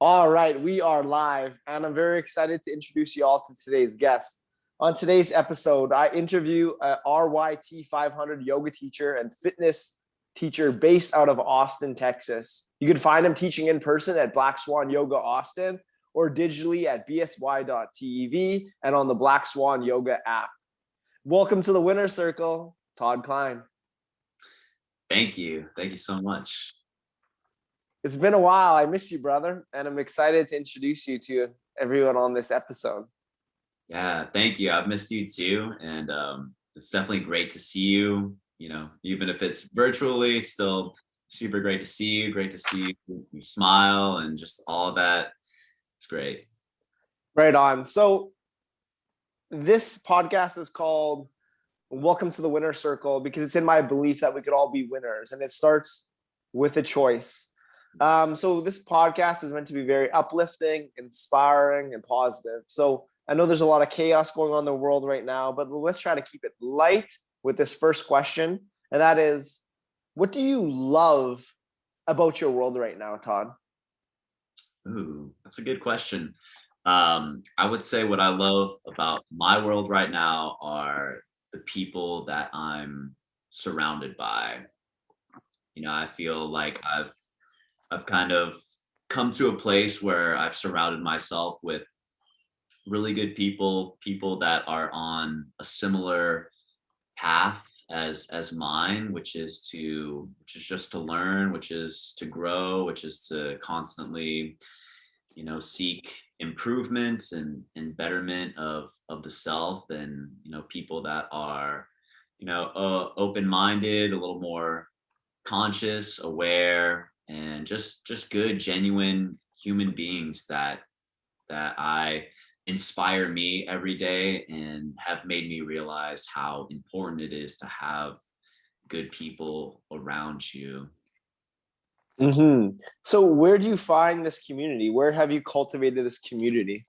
All right, we are live, and I'm very excited to introduce you all to today's guest. On today's episode, I interview a RYT 500 yoga teacher and fitness teacher based out of Austin, Texas. You can find him teaching in person at Black Swan Yoga Austin or digitally at bsy.tv and on the Black Swan Yoga app. Welcome to the winner's circle, Todd Cline. Thank you. Thank you so much. It's been a while. I miss you, brother, and I'm excited to introduce you to everyone on this episode. Yeah, thank you. I've missed you too. And it's definitely great to see you. Even if it's virtually, it's still super great to see you. Great to see you smile and just all of that. It's great. Right on. So this podcast is called Welcome to the Winner Circle because it's in my belief that we could all be winners, and it starts with a choice. So this podcast is meant to be very uplifting, inspiring, and positive. So I know there's a lot of chaos going on in the world right now, but let's try to keep it light with this first question. And that is, what do you love about your world right now, Todd? Ooh, that's a good question. I would say what I love about my world right now are the people that I'm surrounded by. I feel like I've kind of come to a place where I've surrounded myself with really good people that are on a similar path as mine, which is just to learn, which is to grow, which is to constantly, seek improvements and betterment of the self, and people that are, open-minded, a little more conscious, aware, and just good, genuine human beings that I inspire me every day and have made me realize how important it is to have good people around you. So where do you find this community? Where have you cultivated this community?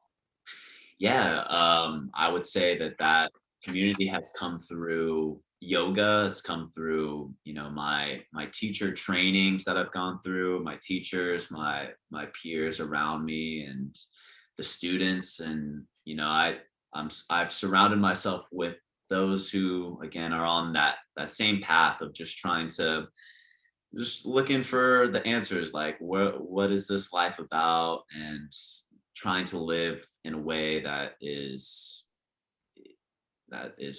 Yeah, I would say that community has come through yoga. It's come through, my teacher trainings that I've gone through, my teachers, my peers around me, and the students. And I've surrounded myself with those who, again, are on that same path of just looking for the answers, like what is this life about, and trying to live in a way that is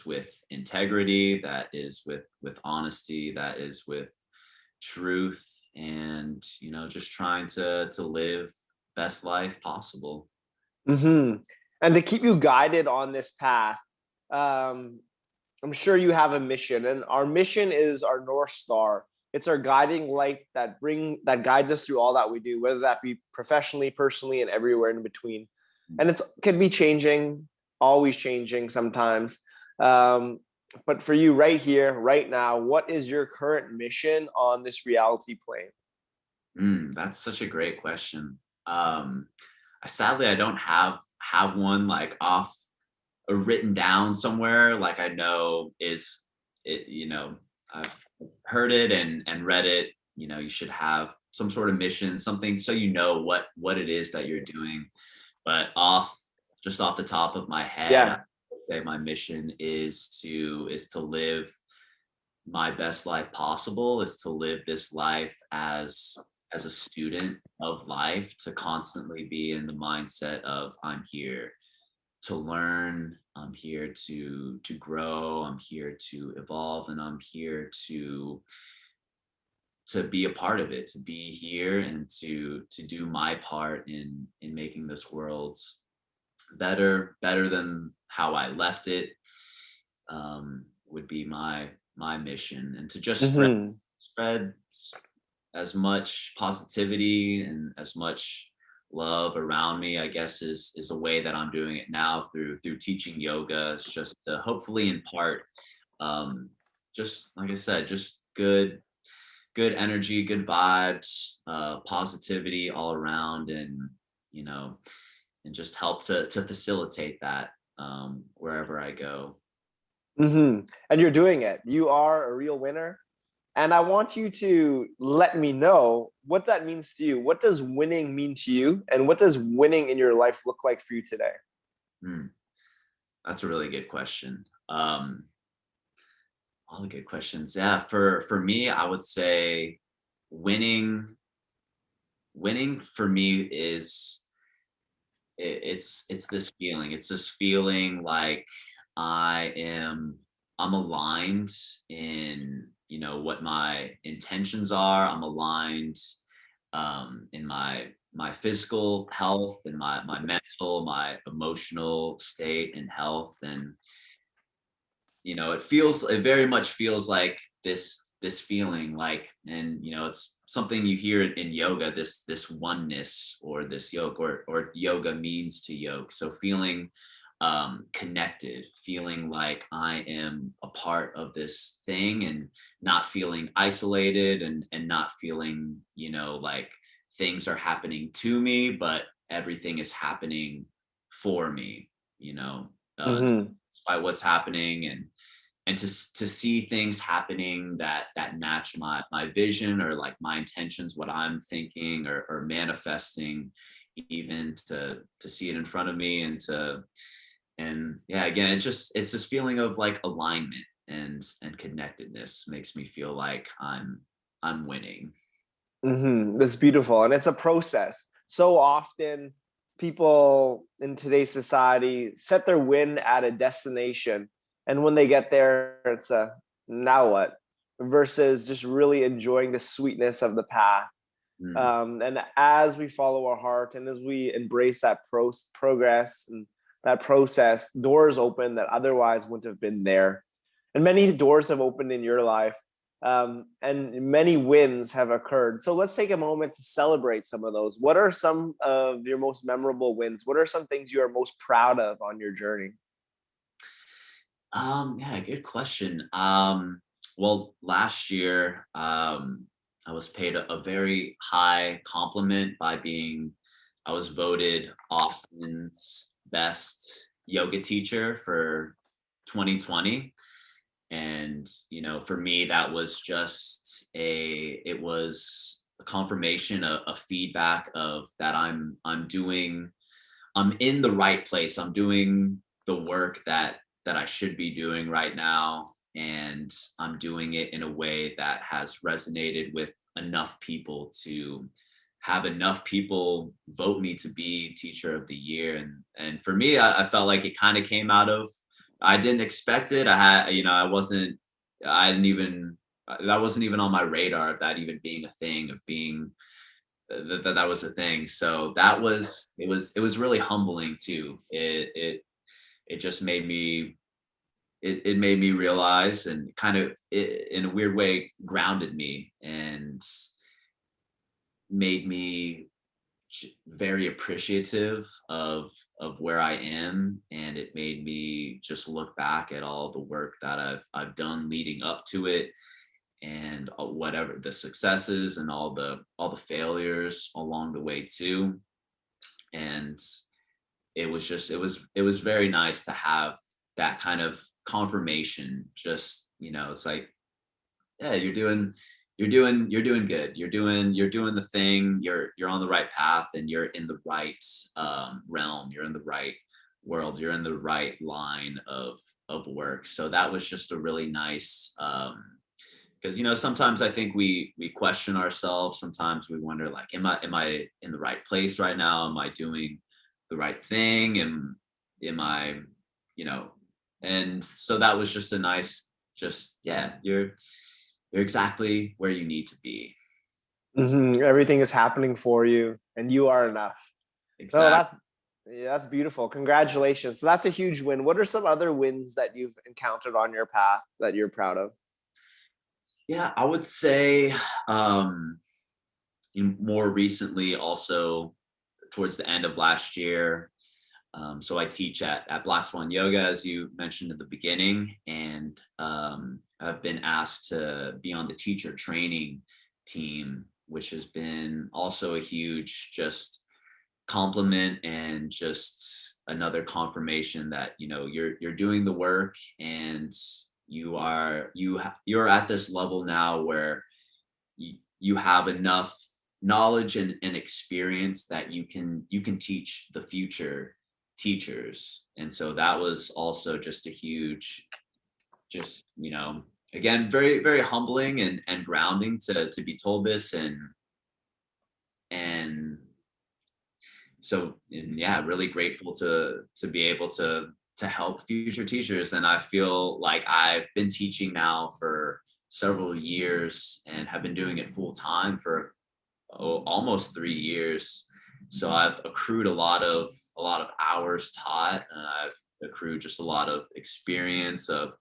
with integrity, that is with honesty, that is with truth, and just trying to live best life possible. And to keep you guided on this path, um, I'm sure you have a mission, and our mission is our North Star. It's our guiding light that guides us through all that we do, whether that be professionally, personally, and everywhere in between. And it can be changing, always changing sometimes. But for you right here, right now, what is your current mission on this reality plane? That's such a great question. Sadly, I don't have one like off or written down somewhere. Like I know is it, I've heard it and read it. You should have some sort of mission, something, so what it is that you're doing. But just off the top of my head, I Yeah. would say my mission is to live my best life possible, is to live this life as a student of life, to constantly be in the mindset of I'm here to learn, I'm here to grow, I'm here to evolve, and I'm here to be a part of it, to be here and to do my part in making this world better than how I left it. Would be my mission, and to just spread as much positivity and as much love around me, I guess, is a way that I'm doing it now through teaching yoga. It's just to hopefully impart, just like I said, just good energy, good vibes, positivity all around, and you know and just help to facilitate that, wherever I go. And you're doing it. You are a real winner. And I want you to let me know what that means to you. What does winning mean to you? And what does winning in your life look like for you today? Hmm, that's a really good question. All the good questions. Yeah, for me, I would say winning winning for me is it's this feeling. It's this feeling like I'm aligned in, what my intentions are. I'm aligned in my physical health and my mental, my emotional state and health. And it very much feels like this feeling like, and it's something you hear in yoga, this oneness, or this yoke, or yoga means to yoke. So feeling connected, feeling like I am a part of this thing, and not feeling isolated, and not feeling like things are happening to me, but everything is happening for me, Mm-hmm. by what's happening, and to see things happening that match my vision, or like my intentions, what I'm thinking, or manifesting, even to see it in front of me, and yeah, again, it's this feeling of like alignment and connectedness makes me feel like I'm winning. Mm-hmm. That's beautiful. And it's a process. So often, people in today's society set their win at a destination. And when they get there, it's a now what, versus just really enjoying the sweetness of the path. Mm, And as we follow our heart and as we embrace that progress and that process, doors open that otherwise wouldn't have been there. And many doors have opened in your life, and many wins have occurred. So let's take a moment to celebrate some of those. What are some of your most memorable wins? What are some things you are most proud of on your journey? yeah, good question. Well, last year, I was paid a very high compliment by being, I was voted Austin's best yoga teacher for 2020. And, for me, that was just it was a confirmation, a feedback of that I'm in the right place. I'm doing the work that I should be doing right now, and I'm doing it in a way that has resonated with enough people to have enough people vote me to be teacher of the year. And for me, I felt like it kind of came out of, I didn't expect it. I didn't even, that wasn't even on my radar of that even being a thing, of being that was a thing. So it was really humbling too. It just made me, it made me realize, and kind of, in a weird way, grounded me, and made me very appreciative of where I am. And it made me just look back at all the work that I've done leading up to it, and whatever the successes and all the failures along the way too. And it was very nice to have that kind of confirmation. Just, it's like, yeah, you're doing good. You're doing the thing. You're on the right path, and you're in the right realm. You're in the right world. You're in the right line of work. So that was just a really nice, because sometimes I think we question ourselves. Sometimes we wonder, like, am I in the right place right now? Am I doing the right thing? Am I, you know and so that was just a nice, just, yeah, you're exactly where you need to be. Mhm. Everything is happening for you, and you are enough. No, Exactly. that's yeah, that's beautiful. Congratulations. So that's a huge win. What are some other wins that you've encountered on your path that you're proud of? Yeah, I would say, um more recently, also towards the end of last year. So I teach at Black Swan Yoga, as you mentioned at the beginning, and I've been asked to be on the teacher training team, which has been also a huge, just, compliment, and just another confirmation that you're doing the work, and you're at this level now where you have enough knowledge and experience that you can teach the future teachers. And so that was also just a huge, just, again, very, very humbling and grounding to be told this. And so, and yeah, really grateful to be able to help future teachers. And I feel like I've been teaching now for several years and have been doing it full time for almost 3 years. So I've accrued a lot of hours taught, and I've accrued just a lot of experience of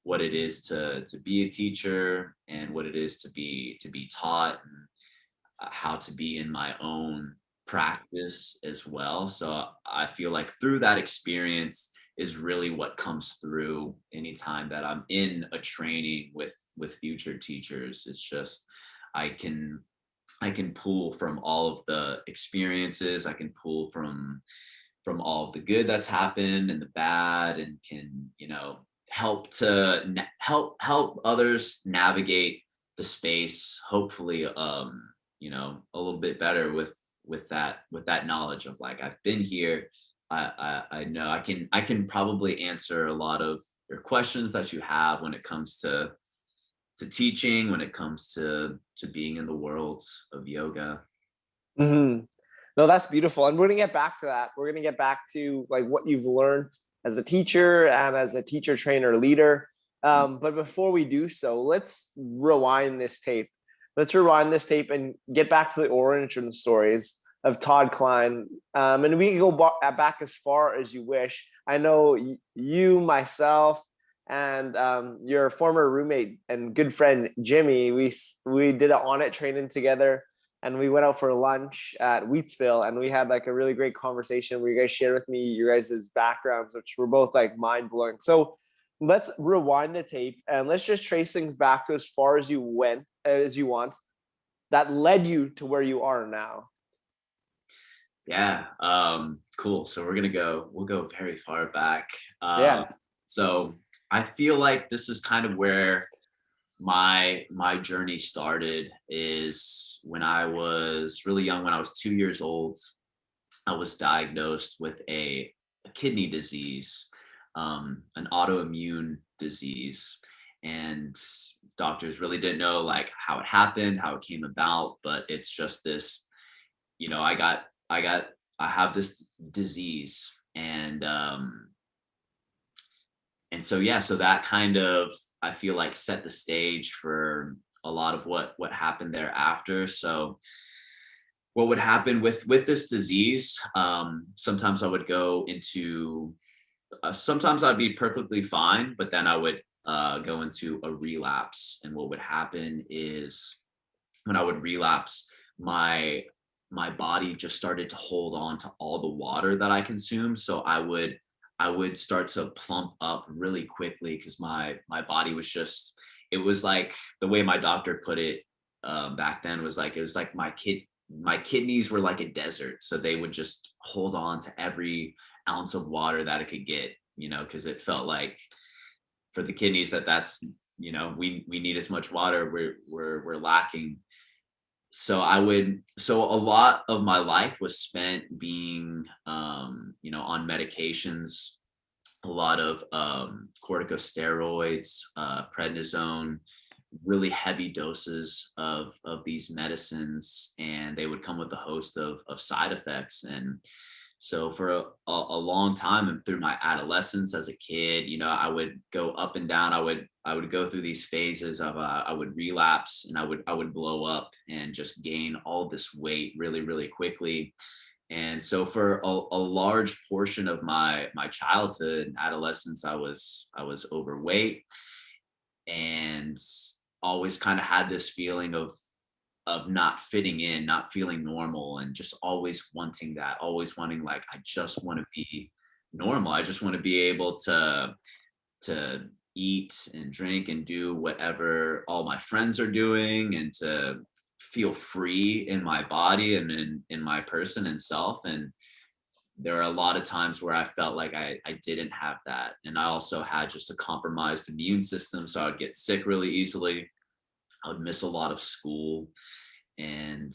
what it is to be a teacher and what it is to be taught, and how to be in my own practice as well. So I feel like through that experience is really what comes through anytime that I'm in a training with future teachers. It's just I can I can pull from all of the experiences. I can pull from all of the good that's happened and the bad, and can, help to help others navigate the space, hopefully, a little bit better with that knowledge of, like, I've been here. I know I can probably answer a lot of your questions that you have when it comes to teaching, when it comes to being in the worlds of yoga. Hmm. No, that's beautiful. And we're gonna get back to that. We're gonna get back to like what you've learned as a teacher and as a teacher trainer leader. But before we do so, let's rewind this tape. Let's rewind this tape and get back to the origin stories of Todd Cline. And we can go back as far as you wish. I know you, myself, and your former roommate and good friend Jimmy. We did an on it training together, and we went out for lunch at Wheatsville, and we had like a really great conversation where you guys shared with me your guys' backgrounds, which were both like mind blowing. So let's rewind the tape and let's just trace things back to as far as you went, as you want, that led you to where you are now. Yeah. Cool. So we'll go very far back. Yeah. So I feel like this is kind of where my journey started, is when I was really young. When I was 2 years old, I was diagnosed with a kidney disease, an autoimmune disease. And doctors really didn't know, like, how it happened, how it came about, but it's just this, I have this disease. And so, yeah, so that kind of, I feel like, set the stage for a lot of what happened thereafter. So what would happen with this disease, sometimes I would go into, sometimes I'd be perfectly fine, but then I would go into a relapse. And what would happen is, when I would relapse, my body just started to hold on to all the water that I consumed. So I would start to plump up really quickly, because my body was just, it was like, the way my doctor put it, back then, was like, it was like my kidneys were like a desert. So they would just hold on to every ounce of water that it could get, because it felt like, for the kidneys, that's, we need as much water, we're lacking. So a lot of my life was spent being, on medications, a lot of corticosteroids, prednisone, really heavy doses of these medicines, and they would come with a host of side effects. And so for a long time, and through my adolescence as a kid, I would go up and down. I would go through these phases of, I would relapse, and I would blow up and just gain all this weight really, really quickly. And so for a large portion of my childhood and adolescence, I was overweight, and always kind of had this feeling of not fitting in, not feeling normal, and just always wanting that, always wanting, like, I just want to be normal. I just want to be able to eat and drink and do whatever all my friends are doing, and to feel free in my body and in my person and self. there are a lot of times where I felt like I didn't have that. And I also had just a compromised immune system. So I would get sick really easily. I would miss a lot of school. And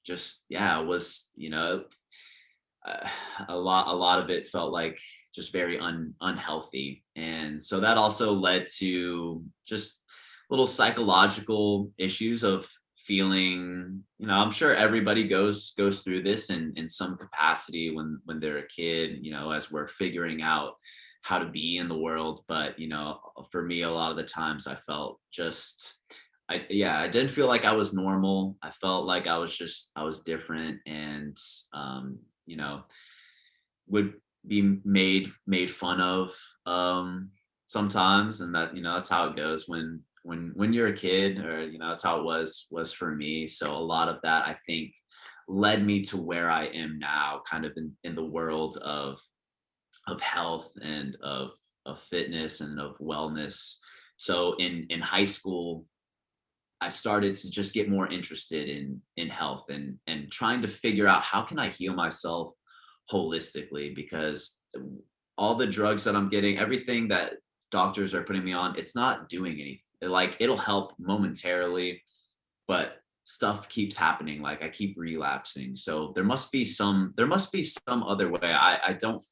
just, yeah, it was, uh, a lot of it felt like just very unhealthy, and so that also led to just little psychological issues of feeling, I'm sure everybody goes through this in some capacity when they're a kid, as we're figuring out how to be in the world. But for me, a lot of the times I felt just, I didn't feel like I was normal. I felt like I was different, and um you know would be made fun of sometimes. And that, that's how it goes when you're a kid, or that's how it was for me. So a lot of that, I think, led me to where I am now, kind of in the world of health and of fitness and of wellness. So in high school, I started to just get more interested in health, and trying to figure out how can I heal myself holistically, because all the drugs that I'm getting, everything that doctors are putting me on, it's not doing anything. Like, it'll help momentarily, but stuff keeps happening. Like, I keep relapsing. So there must be some other way. I don't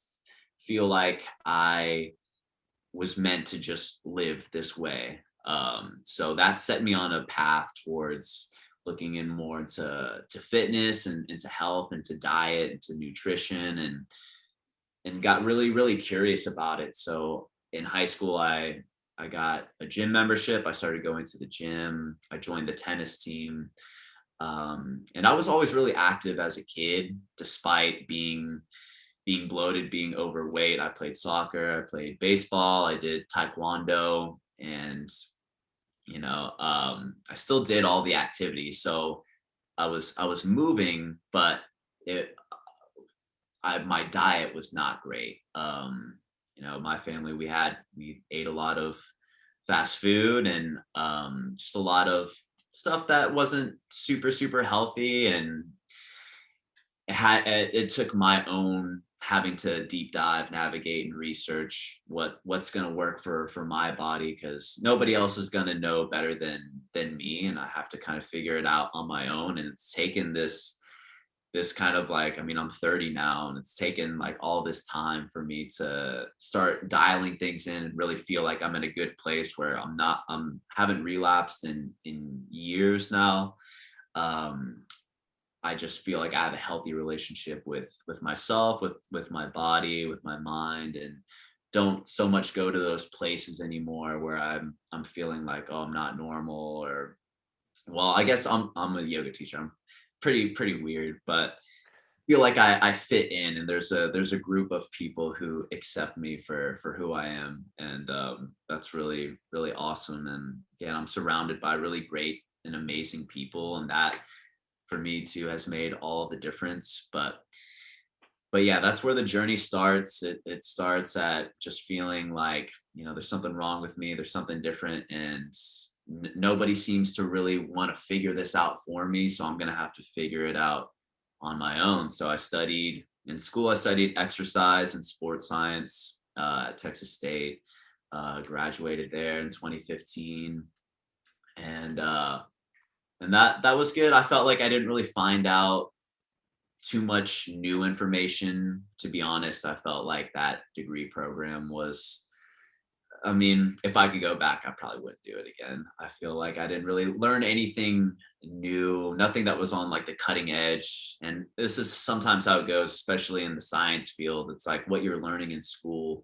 feel like I was meant to just live this way. So that set me on a path towards looking in more into fitness and into health and to diet and to nutrition, and got really, really curious about it. So in high school, I got a gym membership. I started going to the gym. I joined the tennis team. And I was always really active as a kid, despite being bloated, being overweight. I played soccer, I played baseball, I did taekwondo, and I still did all the activities. So I was moving, but it my diet was not great. My family, we ate a lot of fast food, and just a lot of stuff that wasn't super super healthy. And it took my own having to deep dive, navigate, and research what's going to work for my body, because nobody else is going to know better than me, and I have to kind of figure it out on my own. And it's taken this kind of, like, I mean, I'm 30 now, and it's taken like all this time for me to start dialing things in and really feel like I'm in a good place where I'm haven't relapsed in years now. um I just feel like I have a healthy relationship with myself, with my body, with my mind, and don't so much go to those places anymore where I'm feeling like, oh, I'm not normal. Or, well, I guess I'm a yoga teacher. I'm pretty weird, but feel like I fit in, and there's a group of people who accept me for who I am. And that's really, really awesome. And yeah, I'm surrounded by really great and amazing people, and that for me too has made all the difference. But yeah, that's where the journey starts. It starts at just feeling like, there's something wrong with me, there's something different, and nobody seems to really want to figure this out for me, so I'm going to have to figure it out on my own. So I studied exercise and sports science at Texas State. Graduated there in 2015. And that was good. I felt like I didn't really find out too much new information. To be honest, I felt like that degree program was, I mean, if I could go back, I probably wouldn't do it again. I feel like I didn't really learn anything new, nothing that was on like the cutting edge. And this is sometimes how it goes, especially in the science field. It's like what you're learning in school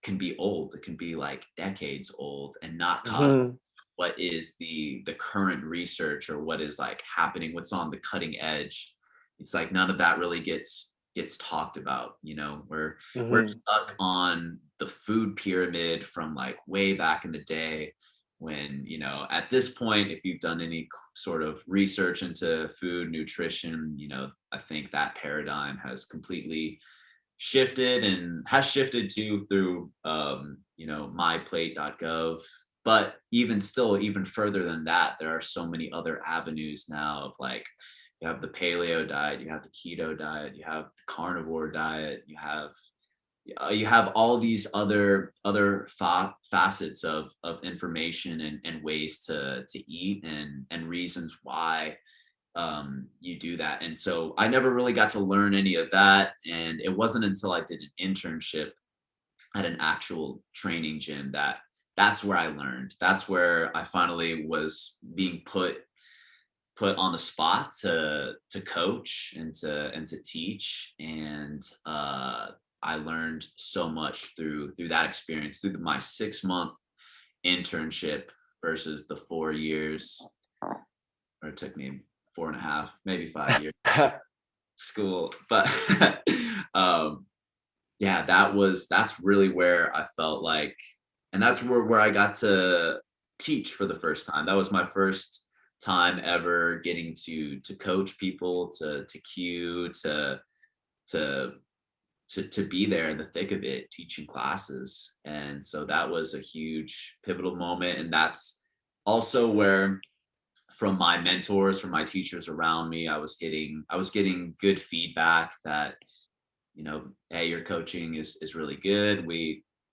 can be old. It can be like decades old and not caught Mhm. what is the current research, or what is like happening, what's on the cutting edge. It's like none of that really gets talked about. We're Mhm. stuck on the food pyramid from like way back in the day, when, at this point, if you've done any sort of research into food nutrition, I think that paradigm has completely shifted, and has shifted too through myplate.gov. But even still, even further than that, there are so many other avenues now of like you have the paleo diet, you have the keto diet, you have the carnivore diet, you have all these facets of information and ways to eat and reasons why you do that. And so I never really got to learn any of that. And it wasn't until I did an internship at an actual training gym that's where I learned. That's where I finally was being put on the spot to coach and to teach. And I learned so much through that experience, through my 6 month internship versus the 4 years, or it took me 4.5, maybe 5 years school. But yeah, that's really where I felt like, and that's where I got to teach for the first time. That was my first time ever getting to coach people, to cue, to to be there in the thick of it, teaching classes. And so that was a huge pivotal moment. And that's also where, from my mentors, from my teachers around me, I was getting good feedback that, hey, your coaching is really good.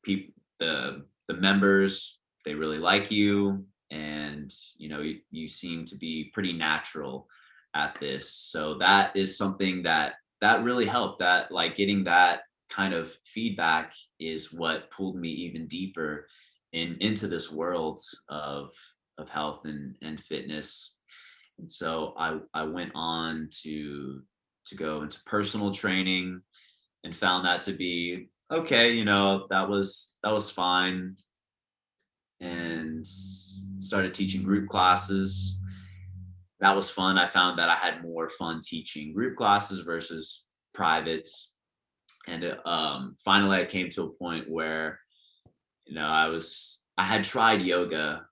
People, the members, they really like you, and you seem to be pretty natural at this. So that is something that really helped. That, like, getting that kind of feedback is what pulled me even deeper into this world of health and fitness. And so I went on to go into personal training and found that to be okay. That was fine, and started teaching group classes. That was fun. I found that I had more fun teaching group classes versus privates. And finally I came to a point where, I had tried yoga,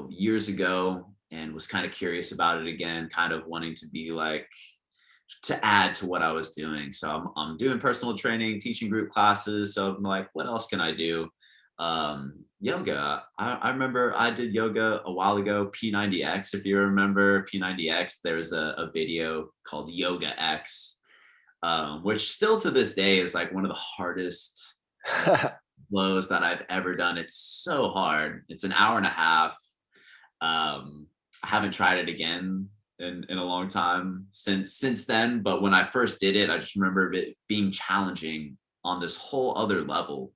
years ago, and was kind of curious about it again, kind of wanting to be like, to add to what I was doing. So I'm doing personal training, teaching group classes. So I'm like, what else can I do? Yoga. I remember I did yoga a while ago, P90X. If you remember P90X, there's a video called Yoga X, which still to this day is like one of the hardest flows that I've ever done. It's so hard. It's an hour and a half. I haven't tried it again in a long time since then. But when I first did it, I just remember it being challenging on this whole other level.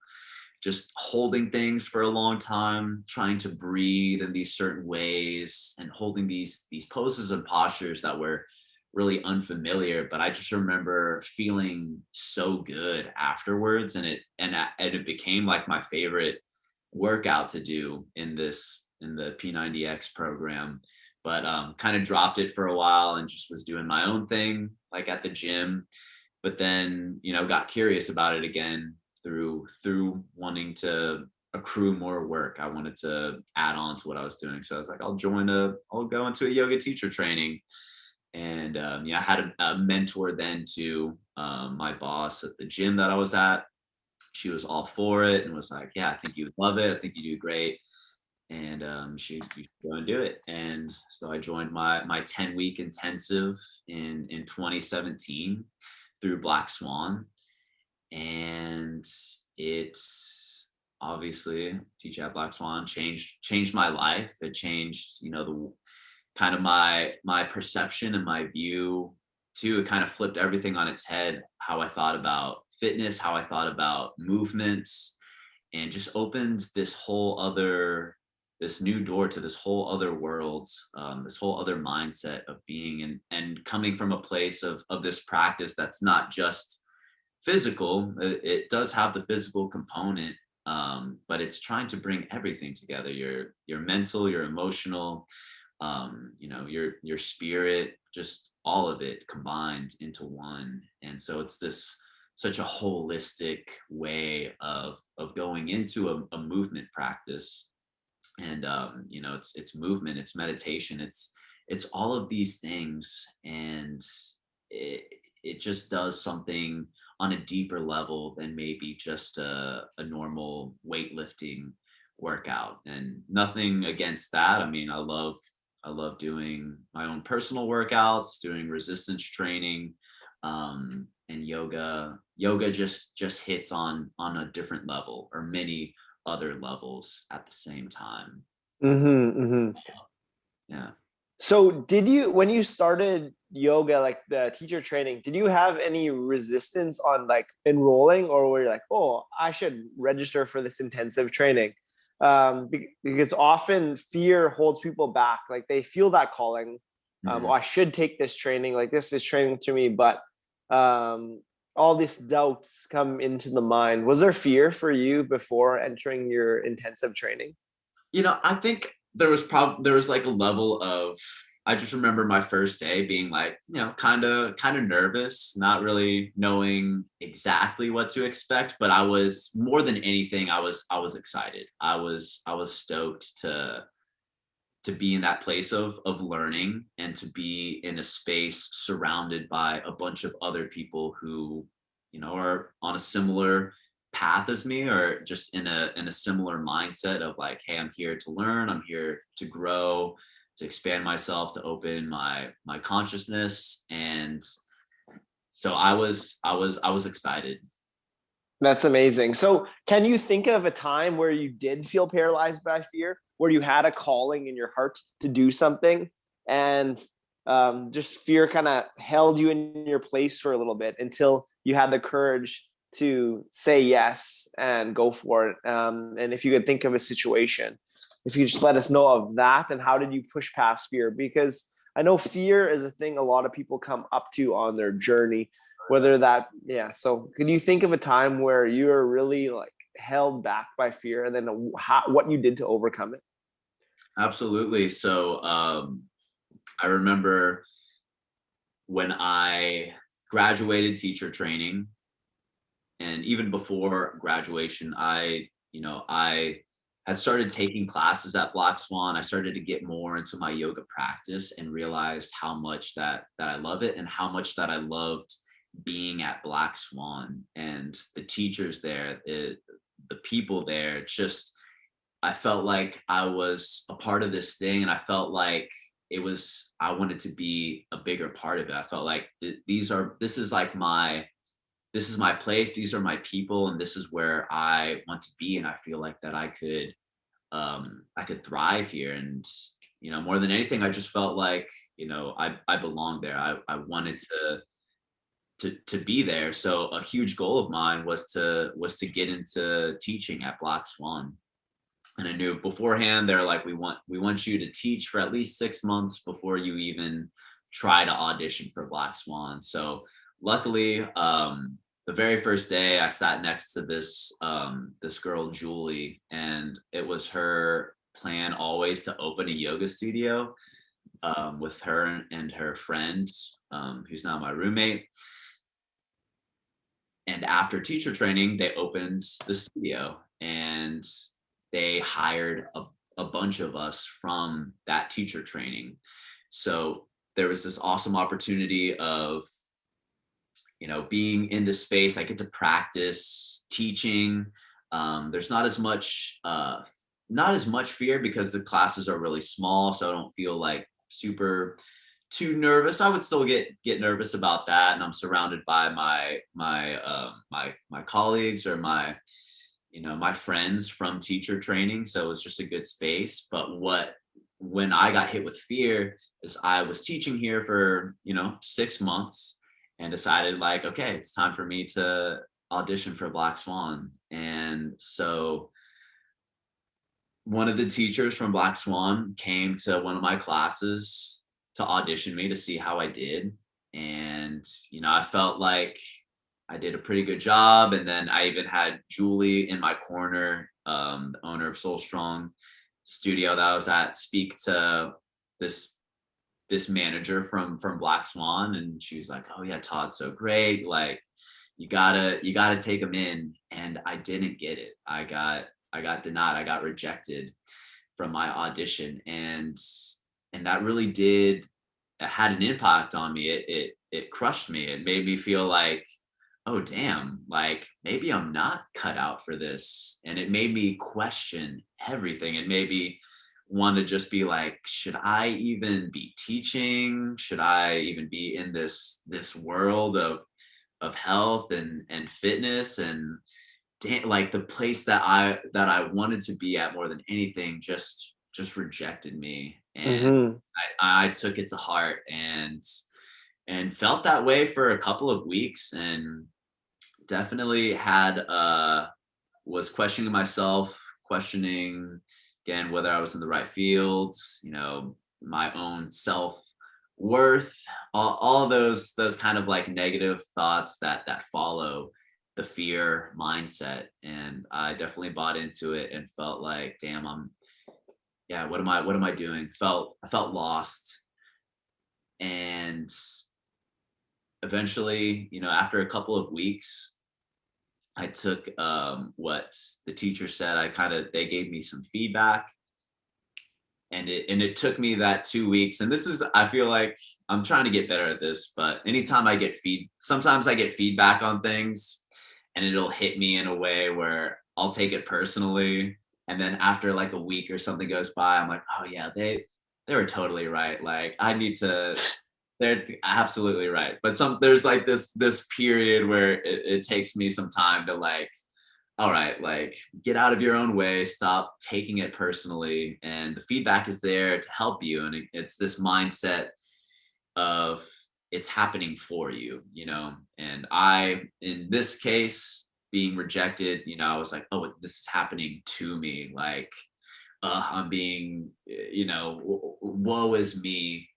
Just holding things for a long time, trying to breathe in these certain ways, and holding these poses and postures that were really unfamiliar. But I just remember feeling so good afterwards, and it became like my favorite workout to do in the P90X program. But kind of dropped it for a while and just was doing my own thing, like at the gym. But then, got curious about it again through wanting to accrue more work. I wanted to add on to what I was doing. So I was like, I'll go into a yoga teacher training. And I had a mentor then too, my boss at the gym that I was at. She was all for it and was like, yeah, I think you would love it. I think you do great. And you should go and do it. And so I joined my 10-week intensive in 2017 through Black Swan. And it's obviously, teaching at Black Swan changed my life. It changed, the kind of my perception and my view too. It kind of flipped everything on its head, how I thought about fitness, how I thought about movements, and just opened this new door to this whole other world, this whole other mindset of being, and coming from a place of this practice that's not just physical. It does have the physical component, but it's trying to bring everything together: your mental, your emotional, your spirit, just all of it combined into one. And so it's such a holistic way of going into a movement practice. And it's movement, it's meditation, it's all of these things. And it just does something on a deeper level than maybe just a normal weightlifting workout. And nothing against that. I mean, I I love doing my own personal workouts, doing resistance training, and yoga. Yoga just hits on a different level, or many other levels at the same time. Mm-hmm. Yeah. So did you, when you started yoga, like the teacher training, did you have any resistance on like enrolling, or were you like, oh, I should register for this intensive training? Because often fear holds people back. Like they feel that calling. Oh, Mhm. I should take this training. Like this is training to me, but all these doubts come into the mind. Was there fear for you before entering your intensive training? I think there was like a level of, I just remember my first day being like, kind of nervous, not really knowing exactly what to expect, but I was, more than anything, I was excited. I was stoked to be in that place of learning, and to be in a space surrounded by a bunch of other people who, are on a similar path as me, or just in a similar mindset of like, hey, I'm here to learn, I'm here to grow, to expand myself, to open my consciousness. And so I was excited. That's amazing. So, can you think of a time where you did feel paralyzed by fear, where you had a calling in your heart to do something, and just fear kind of held you in your place for a little bit until you had the courage to say yes and go for it? And if you could think of a situation, if you just let us know of that, and how did you push past fear? Because I know fear is a thing a lot of people come up to on their journey, whether that, yeah, so can you think of a time where you were really like held back by fear, and then what you did to overcome it? Absolutely. So I remember when I graduated teacher training, and even before graduation, I had started taking classes at Black Swan. I started to get more into my yoga practice, and realized how much that I love it, and how much that I loved being at Black Swan, and the teachers there, the people there. Just, I felt like I was a part of this thing, and I felt like I wanted to be a bigger part of it. I felt like this is my place, these are my people, and this is where I want to be. And I feel like that I could thrive here. And more than anything, I just felt like, I belonged there. I wanted to be there. So a huge goal of mine was to get into teaching at Black Swan. And I knew beforehand, they're like, we want you to teach for at least 6 months before you even try to audition for Black Swan. So luckily, the very first day I sat next to this girl, Julie, and it was her plan always to open a yoga studio, with her and her friend, who's now my roommate. And after teacher training, they opened the studio, and they hired a bunch of us from that teacher training. So there was this awesome opportunity of, being in this space. I get to practice teaching. There's not as much fear, because the classes are really small, so I don't feel like super too nervous. I would still get nervous about that, and I'm surrounded by my colleagues, or my friends from teacher training, so it's just a good space. But when I got hit with fear is, I was teaching here for 6 months, and decided like, okay, it's time for me to audition for Black Swan. And so one of the teachers from Black Swan came to one of my classes to audition me, to see how I did. And, I felt like I did a pretty good job. And then I even had Julie in my corner, the owner of Soul Strong studio that I was at, speak to this manager from Black Swan. And she was like, oh yeah, Todd's so great. Like, you gotta take him in. And I didn't get it. I got denied. I got rejected from my audition. And that really had an impact on me. It crushed me. It made me feel like, oh damn, like maybe I'm not cut out for this. And it made me question everything. It made me one to just be like, should I even be teaching? Should I even be in this world of health and fitness? And like the place that I wanted to be at more than anything just rejected me. And Mm-hmm. I took it to heart and felt that way for a couple of weeks, and definitely had was questioning myself, questioning again whether I was in the right fields, my own self worth, all those kind of like negative thoughts that follow the fear mindset. And I definitely bought into it and felt like, damn, yeah, what am I doing? I felt lost. And eventually, after a couple of weeks, I took what the teacher said. They gave me some feedback, and it took me that 2 weeks. And this is, I feel like I'm trying to get better at this, but anytime sometimes I get feedback on things, and it'll hit me in a way where I'll take it personally. And then after like a week or something goes by, I'm like, oh yeah, they were totally right. Like I need to they're absolutely right. But there's like this period where it takes me some time to like, all right, like get out of your own way, stop taking it personally. And the feedback is there to help you. And it's this mindset of it's happening for you, And in this case, being rejected, I was like, oh, this is happening to me. Like, I'm being, woe is me,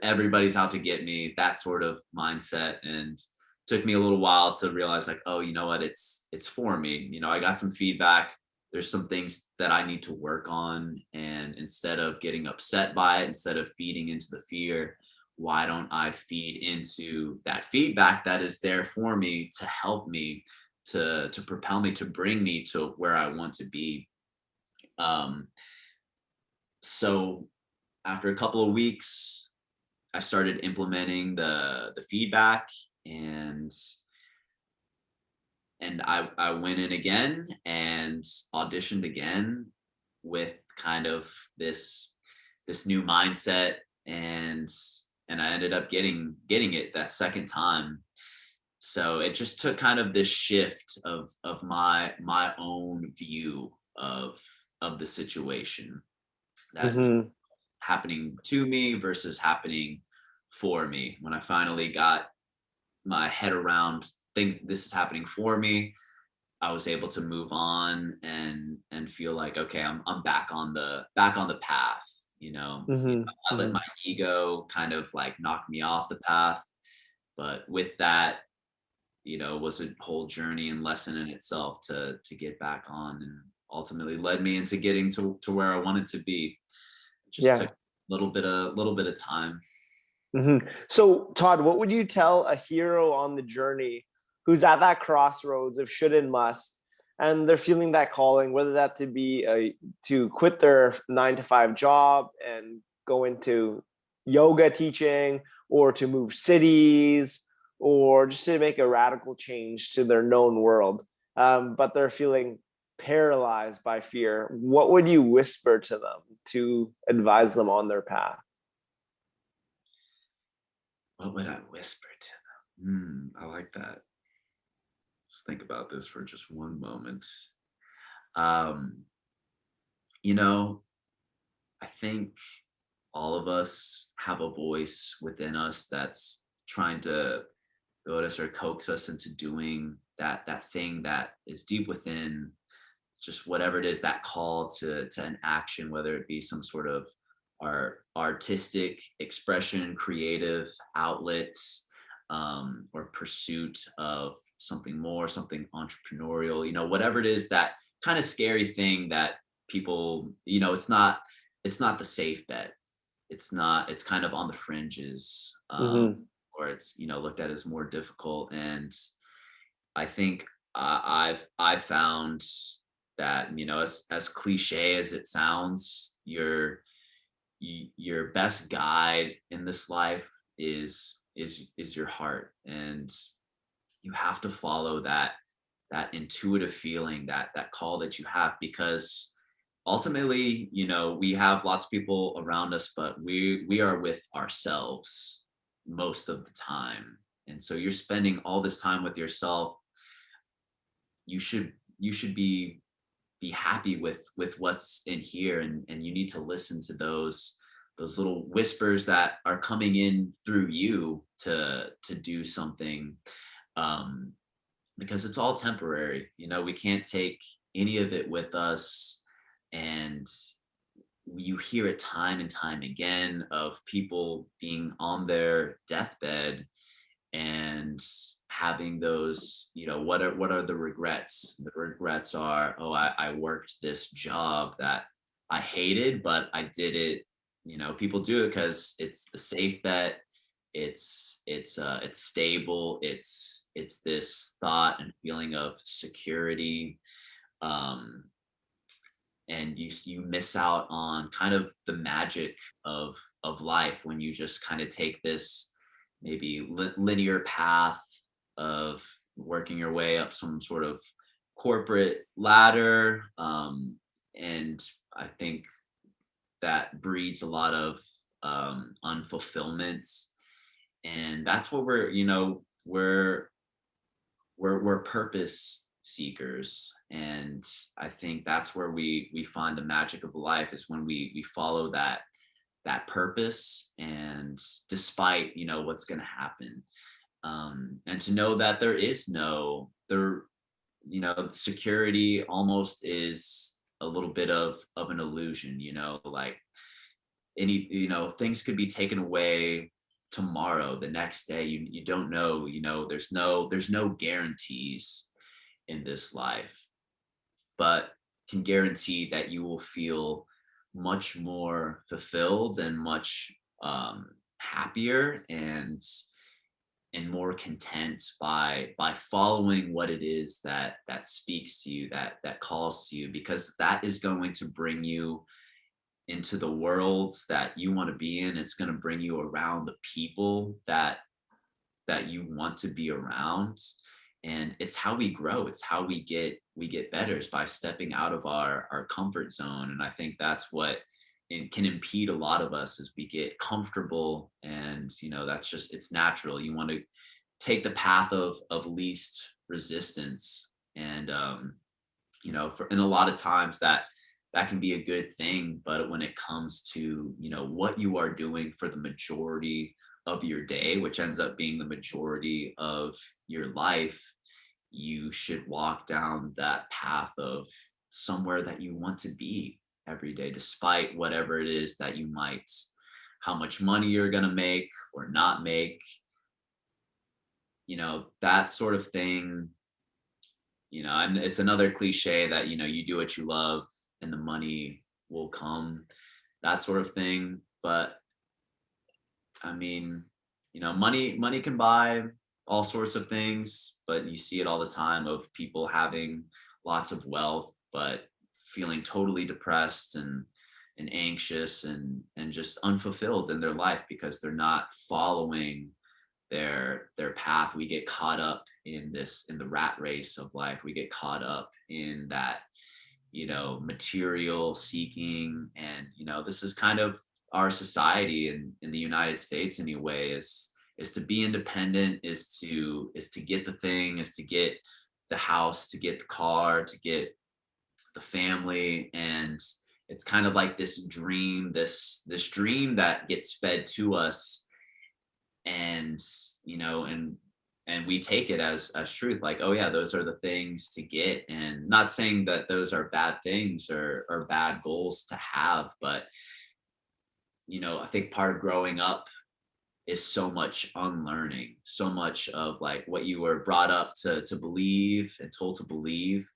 everybody's out to get me, that sort of mindset. And took me a little while to realize like, oh, you know what, it's for me. I got some feedback. There's some things that I need to work on. And instead of getting upset by it, instead of feeding into the fear, why don't I feed into that feedback that is there for me to help me, to propel me, to bring me to where I want to be. um so after a couple of weeks, I started implementing the feedback, and I went in again and auditioned again with kind of this new mindset, and I ended up getting it that second time. So it just took kind of this shift of my own view of the situation, that Mm-hmm. happening to me versus happening for me. When I finally got my head around things, this is happening for me, I was able to move on and feel like, okay, I'm back on the path. Mm-hmm. I let Mm-hmm. my ego kind of like knock me off the path, but with that, was a whole journey and lesson in itself to get back on, and ultimately led me into getting to where I wanted to be. It just took Yeah. a little bit of time. So, Todd, what would you tell a hero on the journey who's at that crossroads of should and must, and they're feeling that calling, whether that to quit their 9 to 5 job and go into yoga teaching, or to move cities, or just to make a radical change to their known world, but they're feeling paralyzed by fear? What would you whisper to them to advise them on their path? What would I whisper to them? I like that. Let's think about this for just one moment. Um, you know, I think all of us have a voice within us that's trying to goad us or coax us into doing that thing that is deep within, just whatever it is, that call to an action, whether it be some sort of artistic expression, creative outlets, or pursuit of something more, something entrepreneurial, whatever it is, that kind of scary thing that people, it's not the safe bet. It's kind of on the fringes, Mm-hmm. or it's, looked at as more difficult. And I think I've found that, as cliche as it sounds, your best guide in this life is your heart. And you have to follow that intuitive feeling, that call that you have, because ultimately, we have lots of people around us, but we are with ourselves most of the time. And so you're spending all this time with yourself. You should be happy with what's in here, and you need to listen to those little whispers that are coming in through you to do something, um because it's all temporary. We can't take any of it with us. And you hear it time and time again of people being on their deathbed and having those, what are the regrets? The regrets are, oh, I worked this job that I hated, but I did it. People do it because it's the safe bet. It's stable. It's this thought and feeling of security. um and you miss out on kind of the magic of life when you just kind of take this maybe linear path of working your way up some sort of corporate ladder. And I think that breeds a lot of unfulfillment. And that's what we're purpose seekers. And I think that's where we find the magic of life, is when we follow that purpose, and despite what's going to happen. And to know that there is no there security almost is a little bit of an illusion. Like any things could be taken away tomorrow, the next day. You don't know. There's no guarantees in this life, but can guarantee that you will feel much more fulfilled and much happier and more content by following what it is that speaks to you, that calls to you, because that is going to bring you into the worlds that you want to be in. It's going to bring you around the people that you want to be around. And it's how we grow. It's how we get better, is by stepping out of our comfort zone. And I think that's what can impede a lot of us, as we get comfortable. And that's just, it's natural. You want to take the path of least resistance. And and a lot of times that can be a good thing. But when it comes to what you are doing for the majority of your day, which ends up being the majority of your life, you should walk down that path of somewhere that you want to be every day, despite whatever it is that you might, how much money you're going to make or not make. That sort of thing. And it's another cliche that you do what you love and the money will come, that sort of thing. But I mean, money can buy all sorts of things, but you see it all the time of people having lots of wealth, but feeling totally depressed and anxious and just unfulfilled in their life, because they're not following their path. We get caught up in the rat race of life. We get caught up in that material seeking. And this is kind of our society in the United States anyway, is to be independent, is to get the thing, is to get the house, to get the car, to get the family. And it's kind of like this dream, this dream that gets fed to us. And and we take it as truth, like, oh yeah, those are the things to get. And not saying that those are bad things or bad goals to have, but I think part of growing up is so much unlearning, so much of like what you were brought up to believe and told to believe.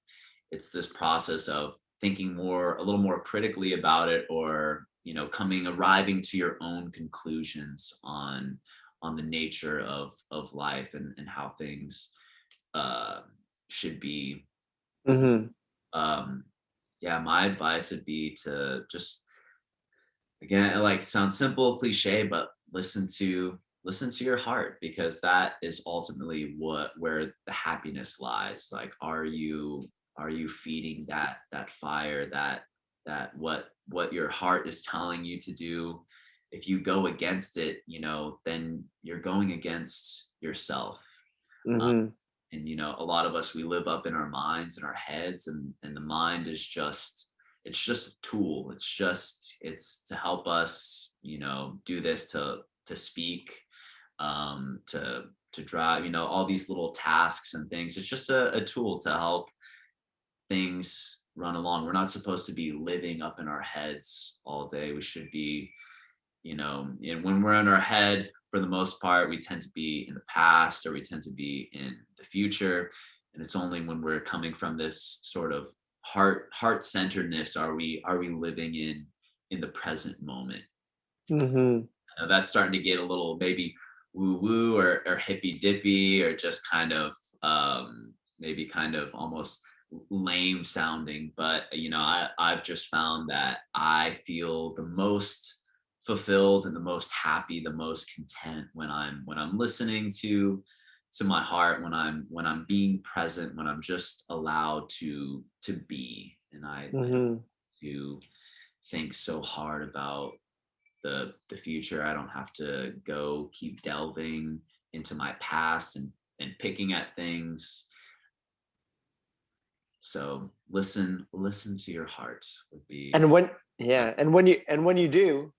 It's this process of thinking a little more critically about it, or arriving to your own conclusions on the nature of life, and how things should be. Hmm. Yeah, my advice would be to just, again, it sounds simple, cliche, but listen to your heart, because that is ultimately where the happiness lies. Like, are you feeding that fire, that what your heart is telling you to do, if you go against it, then you're going against yourself. um, Mm-hmm. and a lot of us, we live up in our minds and our heads, and the mind is just, it's just a tool. It's to help us, do this, to speak, to drive, all these little tasks and things. It's just a tool to help things run along. We're not supposed to be living up in our heads all day. We should be, and when we're in our head, for the most part, we tend to be in the past, or we tend to be in the future. And it's only when we're coming from this sort of heart centeredness are we living in the present moment. Mm-hmm. That's starting to get a little maybe woo woo, or hippy dippy, or just kind of maybe kind of almost lame sounding. But I've just found that I feel the most fulfilled and the most happy, the most content when I'm listening to my heart, when I'm being present, when I'm just allowed to be, and I don't Mm-hmm. to think so hard about the future. I don't have to go keep delving into my past and picking at things. So listen to your heart would be. And when you do,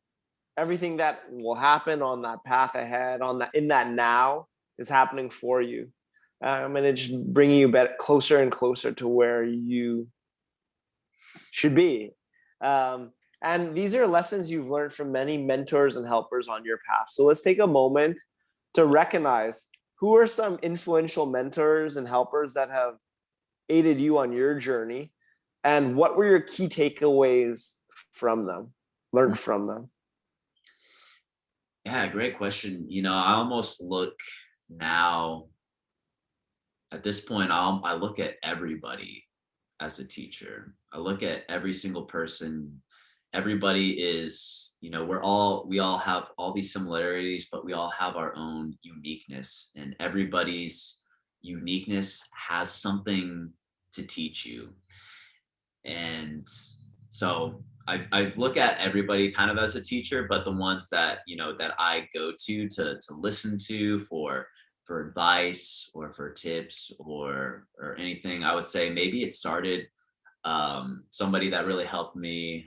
everything that will happen on that path ahead, on that in that now, is happening for you, and it's just bringing you closer and closer to where you should be. Um, and these are lessons you've learned from many mentors and helpers on your path. So let's take a moment to recognize who are some influential mentors and helpers that have aided you on your journey, and what were your key takeaways from them, learned from them. Yeah, great question. I almost look now, at this point, I look at everybody as a teacher. I look at every single person. Everybody is, we all have all these similarities, but we all have our own uniqueness, and everybody's uniqueness has something to teach you. And so I look at everybody kind of as a teacher, but the ones that that I go to listen to for advice, or for tips, or anything, I would say maybe it started, somebody that really helped me.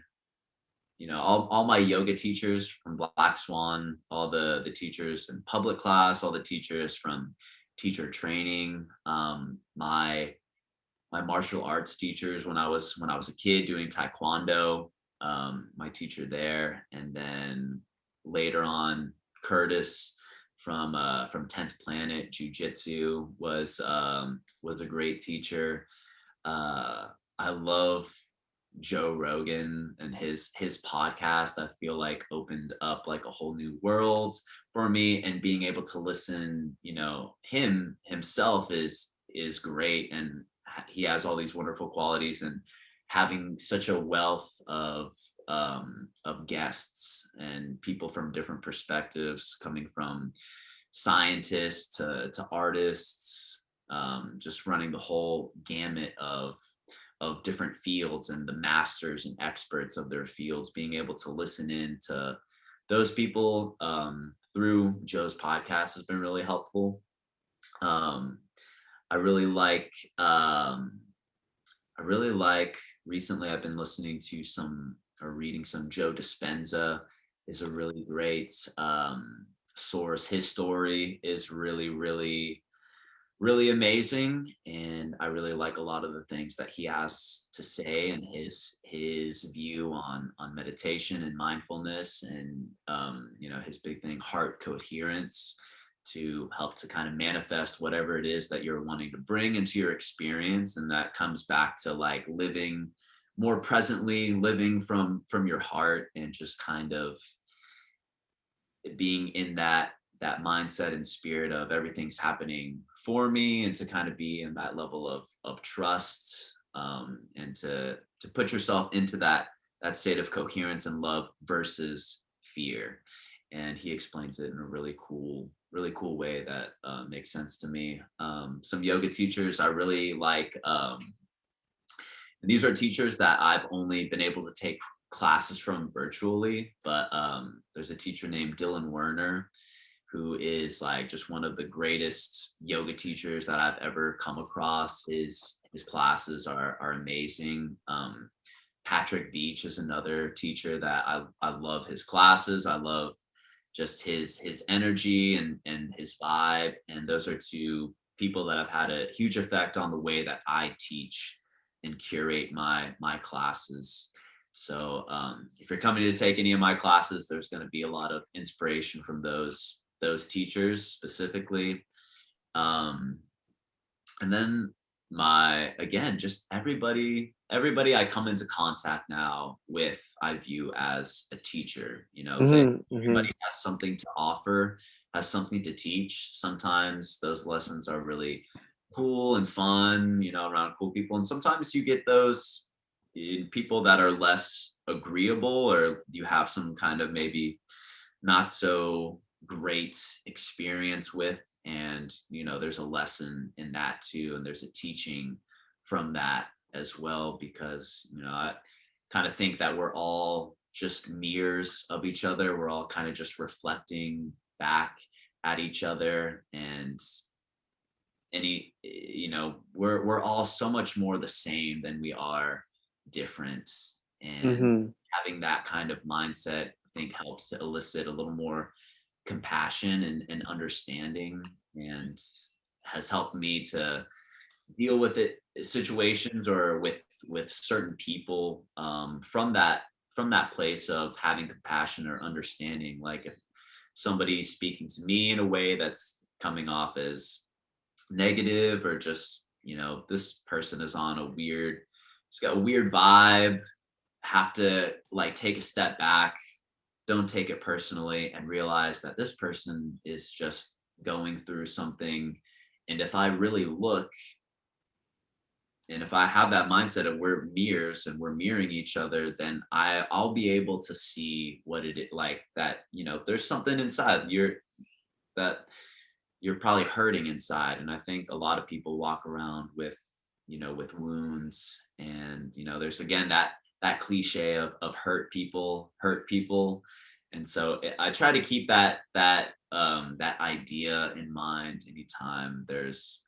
All my yoga teachers from Black Swan, all the teachers in public class, all the teachers from teacher training, my martial arts teachers when I was a kid doing taekwondo, my teacher there, and then later on Curtis from 10th Planet Jiu-Jitsu was a great teacher. I love Joe Rogan and his podcast. I feel like opened up like a whole new world for me, and being able to listen, him himself is great, and he has all these wonderful qualities, and having such a wealth of guests and people from different perspectives, coming from scientists to artists, just running the whole gamut of different fields, and the masters and experts of their fields, being able to listen in to those people, through Joe's podcast, has been really helpful. um, I really like I really like recently I've been listening to some, or reading some, Joe Dispenza is a really great source. His story is really amazing, and I really like a lot of the things that he has to say, and his view on meditation and mindfulness, and his big thing, heart coherence, to help to kind of manifest whatever it is that you're wanting to bring into your experience. And that comes back to like living more presently, living from your heart, and just kind of being in that mindset and spirit of everything's happening for me, and to kind of be in that level of trust, and to put yourself into that state of coherence and love versus fear. And he explains it in a really cool way that makes sense to me. Some yoga teachers I really like, And these are teachers that I've only been able to take classes from virtually, but there's a teacher named Dylan Werner who is like just one of the greatest yoga teachers that I've ever come across. His classes are amazing. Patrick Beach is another teacher that I love his classes. I love just his energy and his vibe. And those are two people that have had a huge effect on the way that I teach and curate my classes. So if you're coming to take any of my classes, there's going to be a lot of inspiration from those teachers specifically. And then just everybody I come into contact now with, I view as a teacher. Everybody has something to offer, has something to teach. Sometimes those lessons are really cool and fun, around cool people. And sometimes you get those people that are less agreeable, or you have some kind of maybe not so great experience with, and there's a lesson in that too, and there's a teaching from that as well, because I kind of think that we're all just mirrors of each other. We're all kind of just reflecting back at each other, and we're all so much more the same than we are different. And having that kind of mindset, I think, helps to elicit a little more compassion and understanding, and has helped me to deal with situations or with certain people from that place of having compassion or understanding. Like if somebody's speaking to me in a way that's coming off as negative, or just this person is on it's got a weird vibe, have to like take a step back, don't take it personally, and realize that this person is just going through something. And if I really look, and if I have that mindset of we're mirrors and we're mirroring each other, then I'll be able to see what it is, like that, there's something inside that you're probably hurting inside. And I think a lot of people walk around with wounds, and there's again that cliche of hurt people. And so I try to keep that idea in mind anytime there's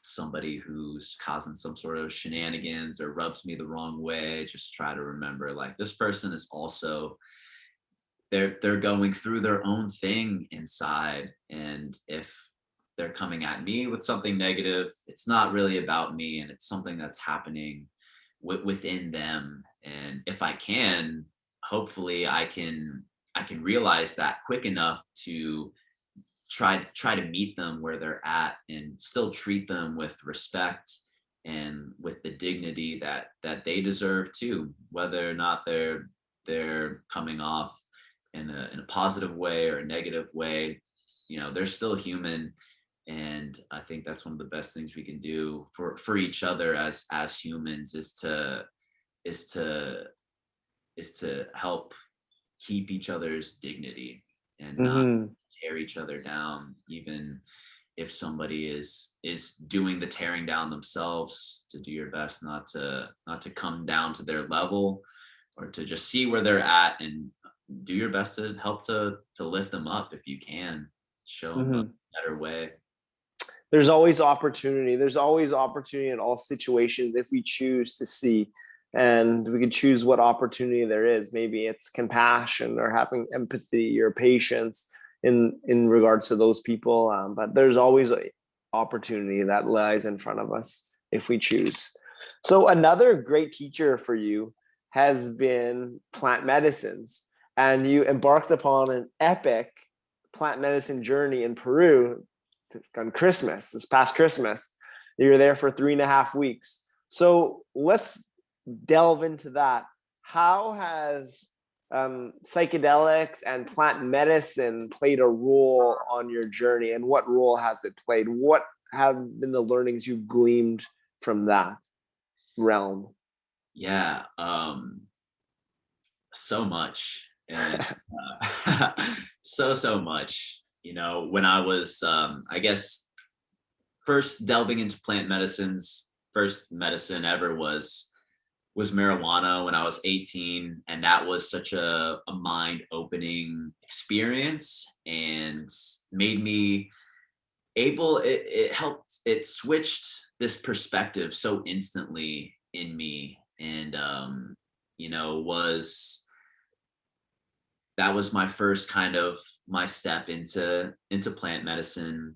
somebody who's causing some sort of shenanigans or rubs me the wrong way. Just try to remember, like, this person is also, they're going through their own thing inside. And if they're coming at me with something negative, it's not really about me, and it's something that's happening within them. And if I can, hopefully I can realize that quick enough to try to meet them where they're at, and still treat them with respect and with the dignity that they deserve too, whether or not they're coming off in a positive way or a negative way. They're still human. And I think that's one of the best things we can do for each other as humans, is to help keep each other's dignity and not tear each other down. Even if somebody is doing the tearing down themselves, to do your best not to come down to their level, or to just see where they're at and do your best to help to lift them up if you can, show them a better way. There's always opportunity. There's always opportunity in all situations if we choose to see, and we can choose what opportunity there is. Maybe it's compassion or having empathy or patience in regards to those people. But there's always an opportunity that lies in front of us if we choose. So another great teacher for you has been plant medicines, and you embarked upon an epic plant medicine journey in Peru on this past Christmas. You were there for 3.5 weeks. So let's delve into that. How has psychedelics and plant medicine played a role on your journey, and what role has it played? What have been the learnings you've gleaned from that realm? Yeah, so much. And so much. When I was I guess first delving into plant medicines, first medicine ever was was marijuana when I was 18, and that was such a mind-opening experience and made me it helped, it switched this perspective so instantly in me, and was that was my first kind of my step into plant medicine,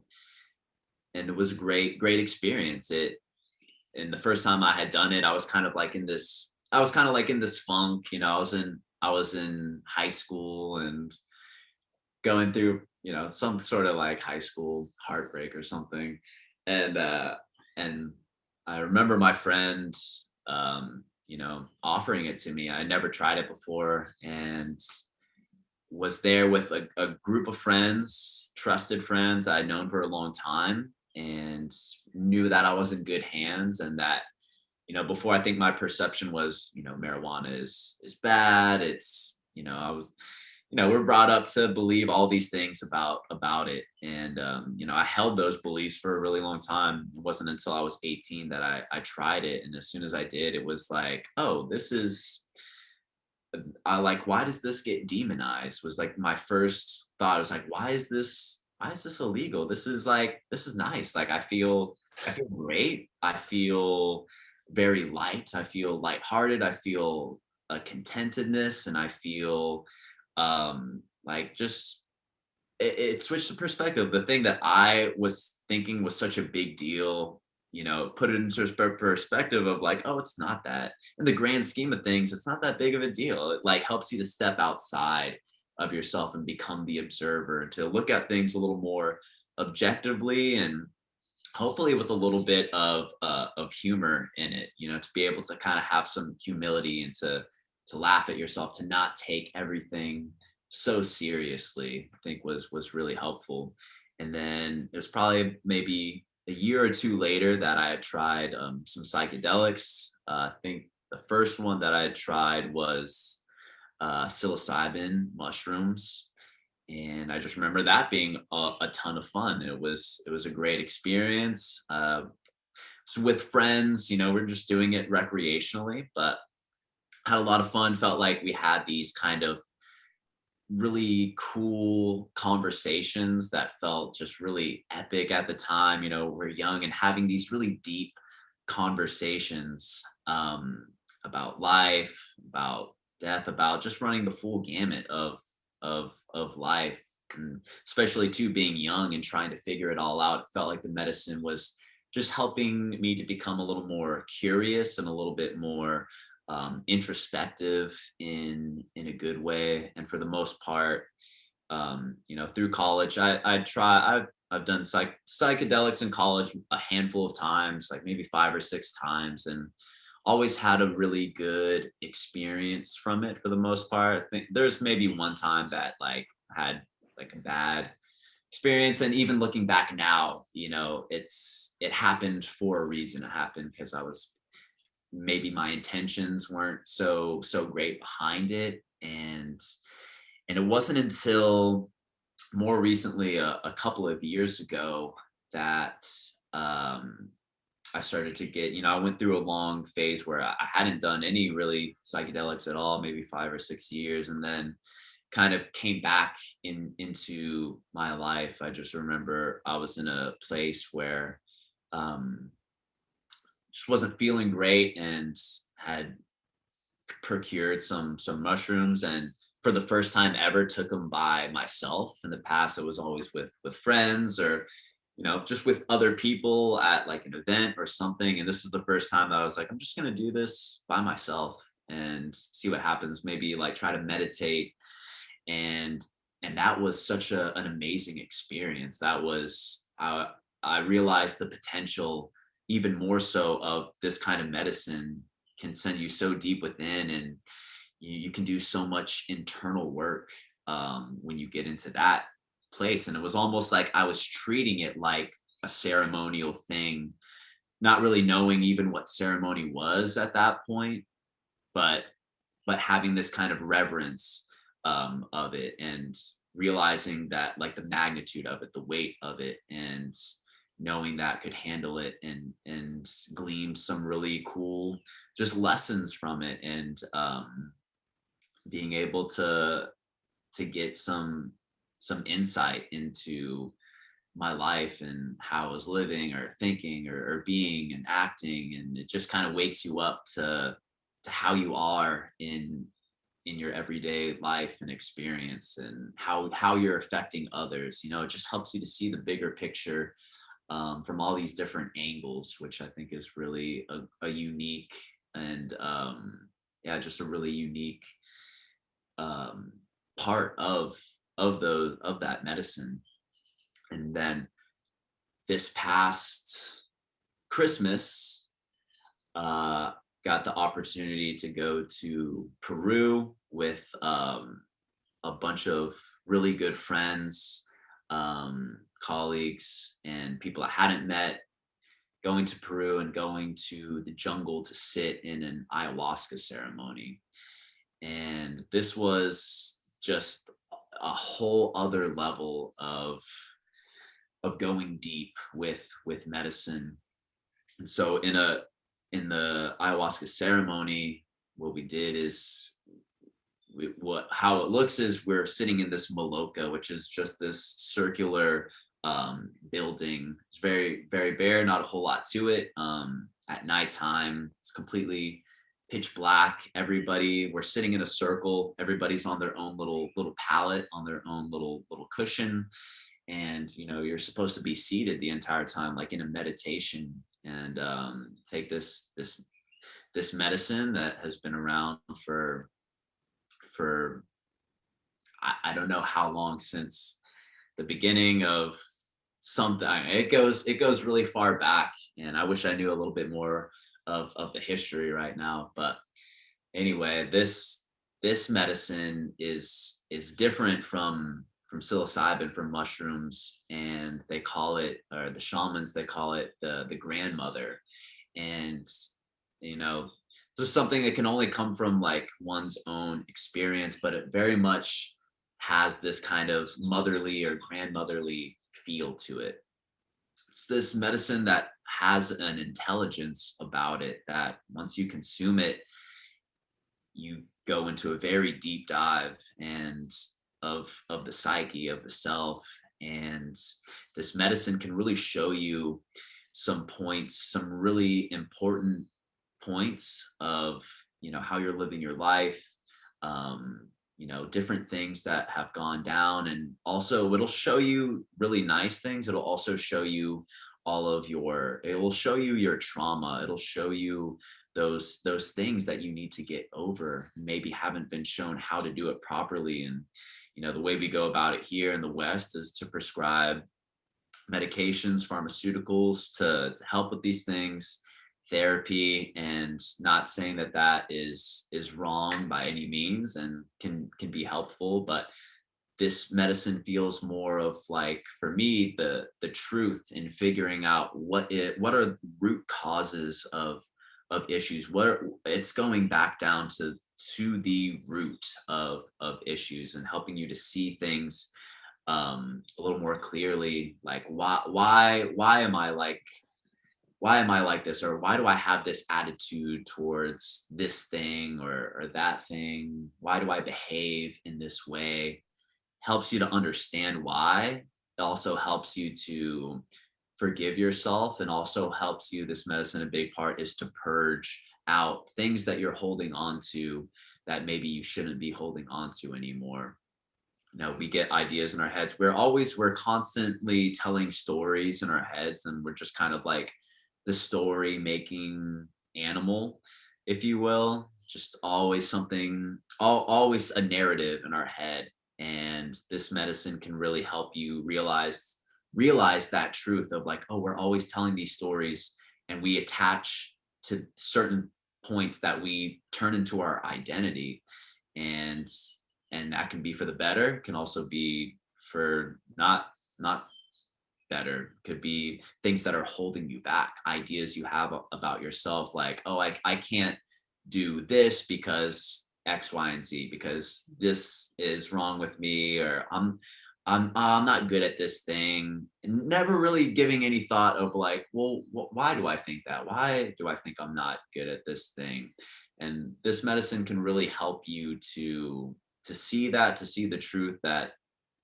and it was a great experience. It And the first time I had done it, I was kind of like in this funk, I was in high school and going through, some sort of like high school heartbreak or something. And uh and I remember my friend, offering it to me. I never tried it before, and was there with a group of friends, trusted friends that I'd known for a long time, and knew that I was in good hands, and that, before, I think my perception was, marijuana is bad. It's, I was, we're brought up to believe all these things about it. And I held those beliefs for a really long time. It wasn't until I was 18 that I tried it. And as soon as I did, it was like, oh, this is I like, why does this get demonized? Was like my first thought. I was like, why is this illegal? This is nice. Like, I feel great. I feel very light. I feel lighthearted. I feel a contentedness, and I feel like just it switched the perspective. The thing that I was thinking was such a big deal, put it into perspective of like, oh, it's not that. In the grand scheme of things, it's not that big of a deal. It like helps you to step outside of yourself and become the observer, and to look at things a little more objectively, and hopefully with a little bit of humor in it, to be able to kind of have some humility, and to laugh at yourself, to not take everything so seriously, I think was really helpful. And then it was probably maybe a year or two later that I had tried some psychedelics. I think the first one that I had tried was psilocybin mushrooms, and I just remember that being a ton of fun. It was a great experience. So with friends, we're just doing it recreationally, but had a lot of fun. Felt like we had these kind of really cool conversations that felt just really epic at the time. We're young and having these really deep conversations about life, about death, about just running the full gamut of life. And especially too, being young and trying to figure it all out, it felt like the medicine was just helping me to become a little more curious and a little bit more introspective in a good way. And for the most part, through college, I've done psychedelics in college a handful of times, like maybe 5 or 6 times, and always had a really good experience from it for the most part. I think there's maybe one time that like had like a bad experience, and even looking back now, it happened for a reason. It happened because I was maybe my intentions weren't so great behind it. And it wasn't until more recently, a couple of years ago, that I started to get, I went through a long phase where I hadn't done any really psychedelics at all, maybe 5 or 6 years, and then kind of came back into my life. I just remember I was in a place where um just wasn't feeling great, and had procured some mushrooms, and for the first time ever took them by myself. In the past, it was always with friends, or just with other people at like an event or something. And this is the first time that I was like, I'm just going to do this by myself and see what happens. Maybe like try to meditate. And and that was such an amazing experience. That was I realized the potential even more so of this kind of medicine can send you so deep within, and you can do so much internal work when you get into that place. And it was almost like I was treating it like a ceremonial thing, not really knowing even what ceremony was at that point, but having this kind of reverence of it, and realizing that like the magnitude of it, the weight of it, and knowing that could handle it and glean some really cool just lessons from it, and being able to get some insight into my life and how I was living or thinking or being and acting, and it just kind of wakes you up to how you are in your everyday life and experience, and how you're affecting others. It just helps you to see the bigger picture, from all these different angles, which I think is really a unique and yeah, just a really unique um, part of that medicine. And then this past Christmas, uh, got the opportunity to go to Peru with a bunch of really good friends, colleagues, and people I hadn't met. Going to Peru and going to the jungle to sit in an ayahuasca ceremony. And this was just a whole other level of going deep with medicine. And so in the ayahuasca ceremony, what we did is how it looks is we're sitting in this maloka, which is just this circular building. It's very, very bare, not a whole lot to it. At nighttime, it's completely pitch black. We're sitting in a circle. Everybody's on their own little pallet, on their own little cushion, and you're supposed to be seated the entire time, like in a meditation, and take this medicine that has been around for I don't know how long, since the beginning of something. It goes really far back, and I wish I knew a little bit more of the history right now. But anyway, this medicine is different from psilocybin, from mushrooms, and they call it, or the shamans, they call it the grandmother. And you know this is something that can only come from like one's own experience, but it very much has this kind of motherly or grandmotherly feel to it. It's this medicine that has an intelligence about it that once you consume it, you go into a very deep dive and of the psyche, of the self. And this medicine can really show you some points, some really important points of how you're living your life, different things that have gone down. And also it'll show you really nice things. It'll also show you it will show you your trauma. It'll show you those things that you need to get over, maybe haven't been shown how to do it properly. And the way we go about it here in the West is to prescribe medications, pharmaceuticals to help with these things, therapy. And not saying that is wrong by any means, and can be helpful, but this medicine feels more of, like, for me, the truth in figuring out what are root causes of issues. It's going back down to the root of issues, and helping you to see things a little more clearly. Like, why am I like this, or why do I have this attitude towards this thing or that thing? Why do I behave in this way? Helps you to understand why. It also helps you to forgive yourself, and also helps you, this medicine, a big part is to purge out things that you're holding on to that maybe you shouldn't be holding on to anymore. We get ideas in our heads. We're constantly telling stories in our heads, and we're just kind of like the story making animal, if you will. Just always always a narrative in our head. And this medicine can really help you realize that truth of, like, oh, we're always telling these stories, and we attach to certain points that we turn into our identity. And that can be for the better, can also be for not better. Could be things that are holding you back, ideas you have about yourself, like, oh, I can't do this because X, Y, and Z, because this is wrong with me, or I'm not good at this thing, and never really giving any thought of like, well, why do I think that? Why do I think I'm not good at this thing? And this medicine can really help you to see that, to see the truth that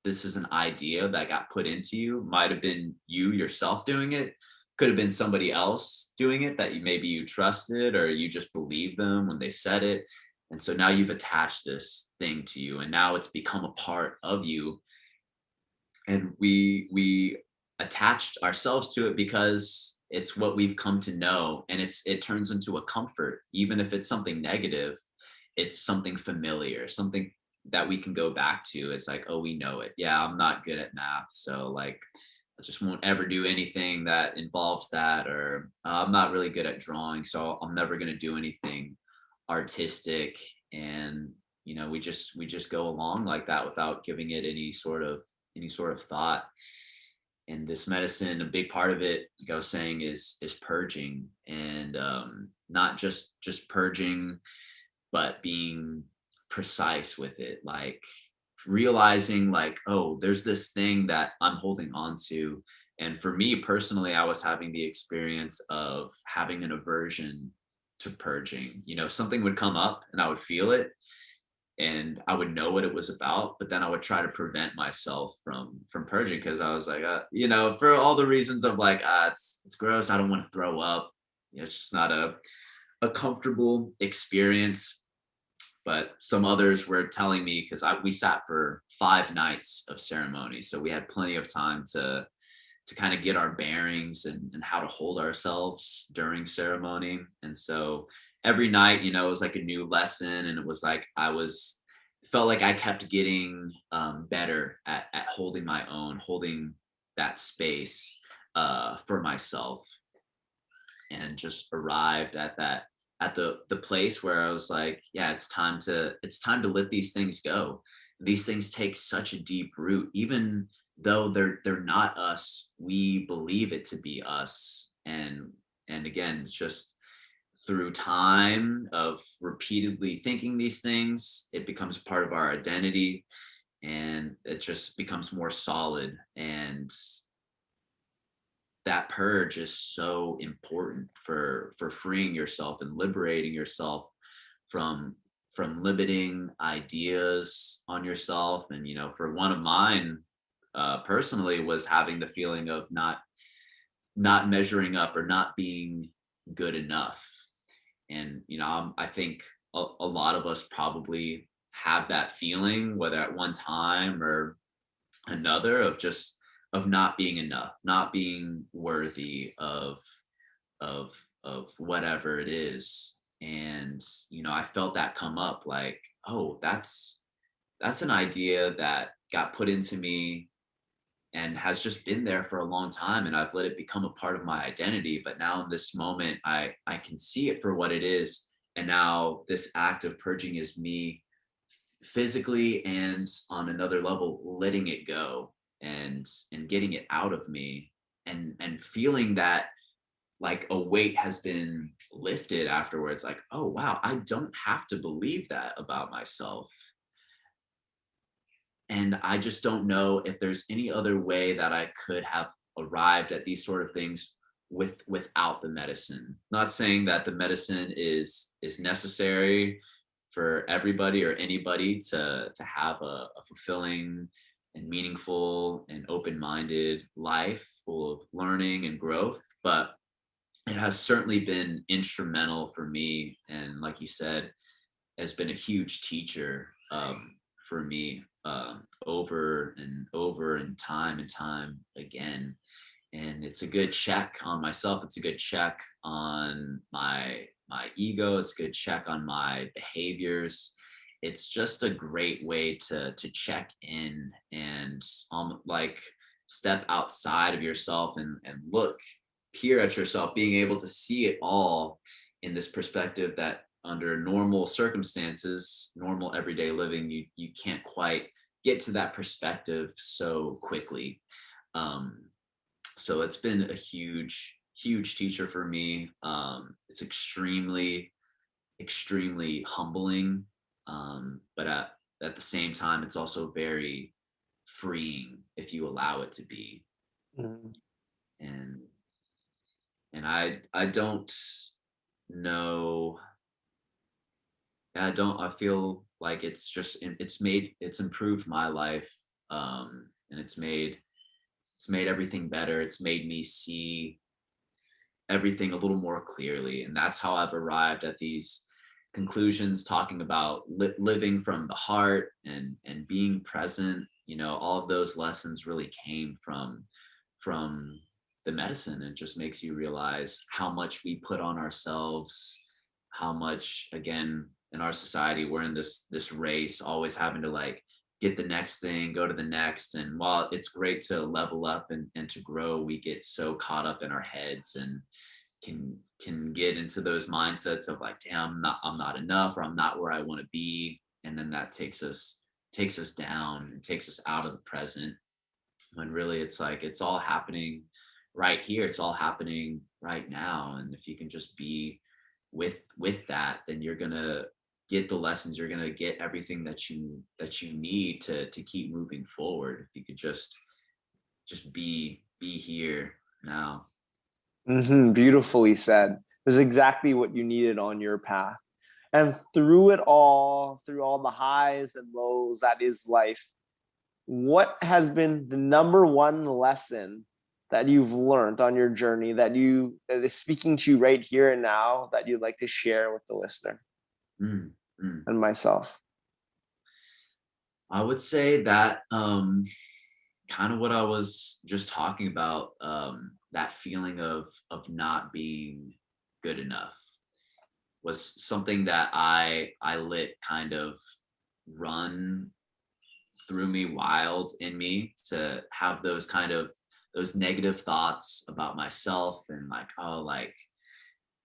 this is an idea that got put into you. Might have been you yourself doing it, could have been somebody else doing it that you maybe you trusted or you just believed them when they said it. And so now you've attached this thing to you and now it's become a part of you, and we attached ourselves to it because it's what we've come to know, and it turns into a comfort even if it's something negative. It's something familiar, something that we can go back to. It's like, oh, we know it. Yeah, I'm not good at math, so like I just won't ever do anything that involves that. Or I'm not really good at drawing, so I'm never going to do anything artistic. And we just go along like that without giving it any sort of thought. And this medicine, a big part of it, like I was saying, is purging. And not just purging, but being precise with it, like realizing like, oh, there's this thing that I'm holding on to. And for me personally, I was having the experience of having an aversion to purging. Something would come up and I would feel it and I would know what it was about, but then I would try to prevent myself from purging because I was like, for all the reasons of like, it's gross, I don't want to throw up. It's just not a comfortable experience. But some others were telling me, because we sat for 5 nights of ceremony, so we had plenty of time to kind of get our bearings and how to hold ourselves during ceremony. And so every night, it was like a new lesson, and it was like felt like I kept getting better at holding my own, holding that space for myself, and just arrived at the place where I was like, yeah, it's time to let these things go. These things take such a deep root, even though they're not us. We believe it to be us, and again, it's just through time of repeatedly thinking these things, it becomes part of our identity, and it just becomes more solid. And that purge is so important for freeing yourself and liberating yourself from from limiting ideas on yourself. And for one of mine, personally, was having the feeling of not measuring up or not being good enough. And I think a lot of us probably have that feeling, whether at one time or another, of not being enough, not being worthy of whatever it is. And I felt that come up, like, oh, that's an idea that got put into me and has just been there for a long time, and I've let it become a part of my identity. But now in this moment, I can see it for what it is. And now this act of purging is me physically and on another level letting it go, and getting it out of me, and feeling that like a weight has been lifted afterwards, like, oh wow, I don't have to believe that about myself. And I just don't know if there's any other way that I could have arrived at these sort of things without the medicine. Not saying that the medicine is necessary for everybody or anybody to have a fulfilling and meaningful and open-minded life full of learning and growth, but it has certainly been instrumental for me, and like you said, has been a huge teacher for me, over and over and time again. And it's a good check on myself. It's a good check on my ego. It's a good check on my behaviors. It's just a great way to check in and like step outside of yourself and look, peer at yourself, being able to see it all in this perspective that under normal circumstances, normal everyday living, you can't quite get to that perspective so quickly. Um, so it's been a huge teacher for me. It's extremely humbling, but at the same time, it's also very freeing if you allow it to be. Mhm. And I don't know. I feel like it's improved my life, and it's made everything better. It's made me see everything a little more clearly, and that's how I've arrived at these conclusions, talking about living from the heart and being present. All of those lessons really came from the medicine. It just makes you realize how much we put on ourselves, how much, again, in our society we're in this race, always having to like get the next thing, go to the next. And while it's great to level up and to grow, we get so caught up in our heads and can get into those mindsets of like, damn, I'm not enough, or I'm not where I want to be. And then that takes us down and takes us out of the present, when really it's like it's all happening right here. It's all happening right now. And if you can just be with that, then you're gonna get the lessons, you're gonna get everything that you need to keep moving forward. If you could just be here now. Beautifully said. It was exactly what you needed on your path. And through it all, through all the highs and lows that is life, what has been the number one lesson that you've learned on your journey that is speaking to you right here and now that you'd like to share with the listener Mm, mm. and myself? I would say that kind of what I was just talking about, that feeling of not being good enough was something that I let kind of run through me wild in me, to have those negative thoughts about myself, and like, oh, like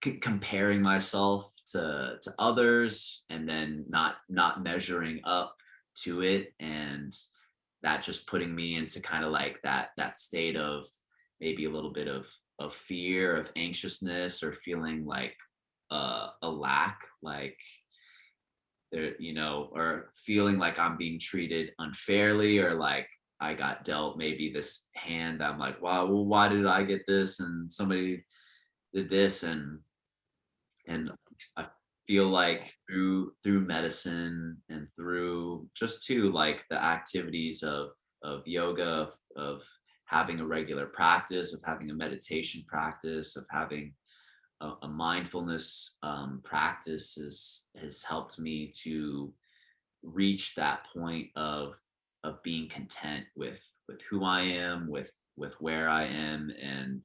comparing myself to others, and then not measuring up to it, and that just putting me into kind of like that state of maybe a little bit of fear, of anxiousness, or feeling like a lack, like there, or feeling like I'm being treated unfairly, or like I got dealt maybe this hand. I'm like, wow, well, why did I get this and somebody did this? And I feel like through medicine, and through just too like the activities of yoga, of having a regular practice, of having a meditation practice, of having a mindfulness practice, has helped me to reach that point of being content with who I am, with where I am, and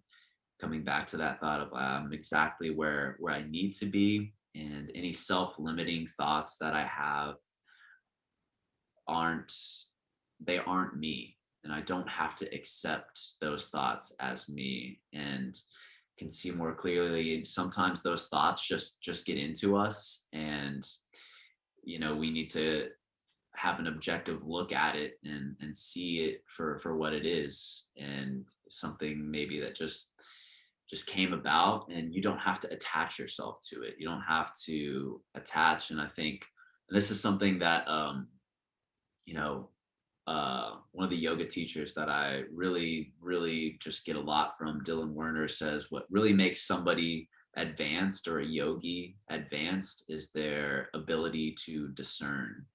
coming back to that thought of exactly where I need to be, and any self-limiting thoughts that I have aren't they aren't me, and I don't have to accept those thoughts as me, and can see more clearly. Sometimes those thoughts just get into us, and we need to have an objective look at it, and see it for what it is, and something maybe that just came about, and you don't have to attach yourself to it. You don't have to attach. And I think this is something that you know one of the yoga teachers that I really just get a lot from, Dylan Werner, says what really makes somebody advanced, or a yogi advanced, is their ability to discern,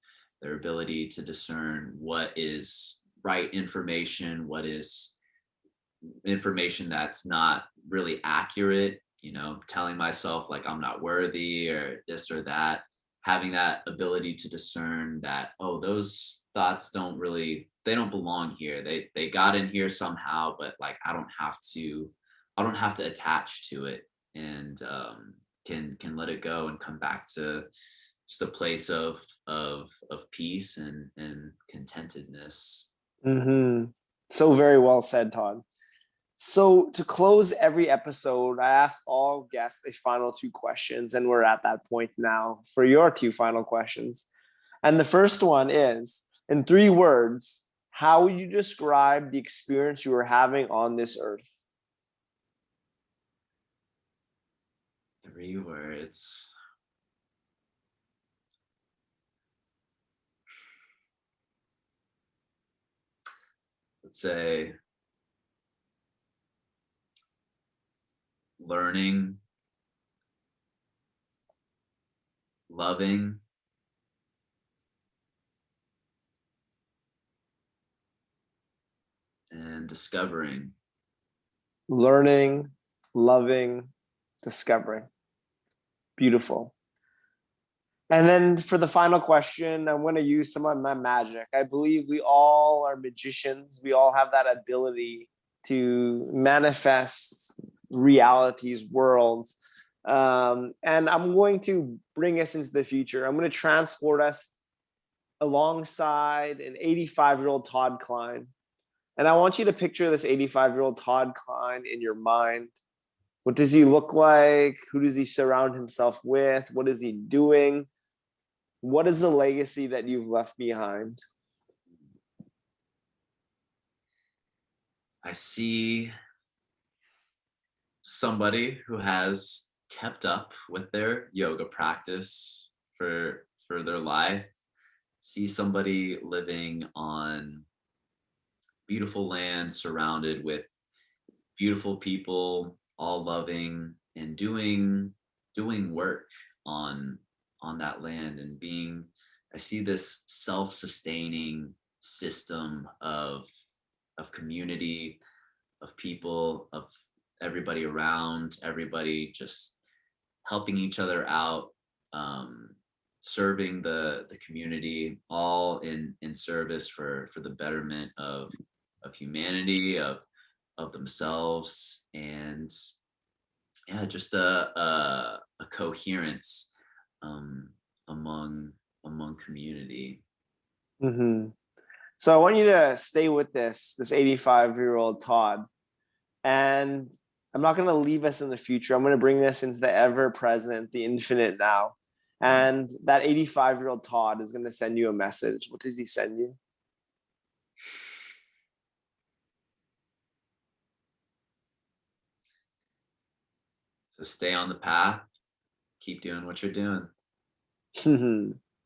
what is right information, what is information that's not really accurate, telling myself like I'm not worthy, or this or that. Having that ability to discern that, oh, those thoughts they don't belong here. They got in here somehow, but like I don't have to attach to it, and can let it go and come back to just a place of peace and contentedness. hmm So very well said, Todd. So to close every episode, I ask all guests a final two questions, and we're at that point now for your two final questions. And the first one is, in three words, how would you describe the experience you are having on this earth? 3 words. let's say, learning, loving, and discovering. Learning, loving, discovering. Beautiful. And then for the final question, I'm going to use some of my magic. I believe we all are magicians. We all have that ability to manifest realities, worlds. And I'm going to bring us into the future. I'm going to transport us alongside an 85-year-old Todd Cline. And I want you to picture this 85-year-old Todd Cline in your mind. What does he look like? Who does he surround himself with? What is he doing? What is the legacy that you've left behind? I see somebody who has kept up with their yoga practice for their life. See somebody living on beautiful land, surrounded with beautiful people, all loving and doing work on that land, and being, I see this self-sustaining system of community, of people, of everybody around, everybody just helping each other out, serving the community, all in service for the betterment of humanity, of themselves, and yeah, just a coherence among community. Mm-hmm. So I want you to stay with this 85-year-old Todd. And I'm not going to leave us in the future. I'm going to bring this into the ever present, the infinite now. And that 85-year-old Todd is going to send you a message. What does he send you? So stay on the path, keep doing what you're doing.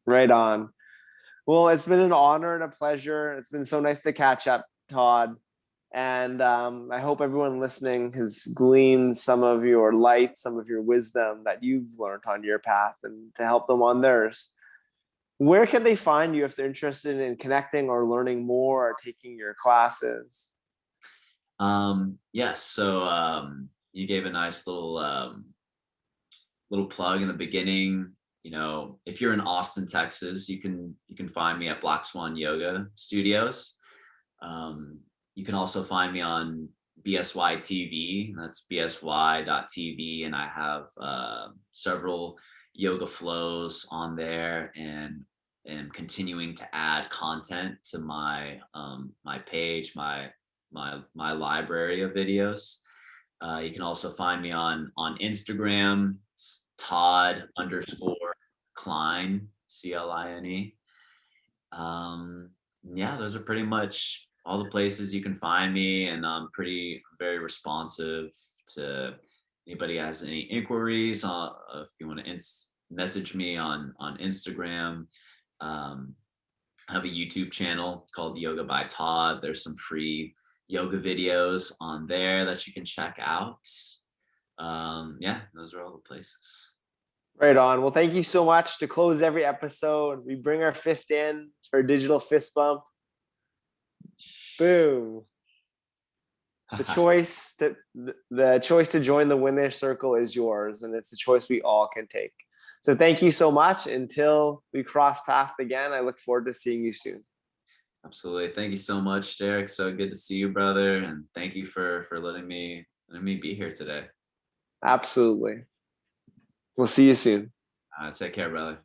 Right on. Well, it's been an honor and a pleasure. It's been so nice to catch up, Todd. And I hope everyone listening has gleaned some of your light, some of your wisdom that you've learned on your path, and to help them on theirs. Where can they find you if they're interested in connecting or learning more or taking your classes? Yes. So you gave a nice little plug in the beginning. You know, if you're in Austin, Texas, you can find me at Black Swan Yoga Studios. You can also find me on BSY TV. That's bsy.tv, and I have several yoga flows on there, and am continuing to add content to my my page, my library of videos. You can also find me on Instagram. It's Todd underscore Cline, Cline. Yeah, those are pretty much all the places you can find me, and I'm very responsive to anybody has any inquiries. If you want to message me on Instagram. I have a YouTube channel called Yoga by Todd. There's some free yoga videos on there that you can check out. Yeah, those are all the places. Right on. Well, thank you so much. To close every episode, we bring our fist in for a digital fist bump. Boom. The choice to join the winner circle is yours, and it's a choice we all can take. So thank you so much. Until we cross paths again, I look forward to seeing you soon. Absolutely. Thank you so much, Derek. So good to see you, brother. And thank you for letting me be here today. Absolutely. We'll see you soon. Take care, brother.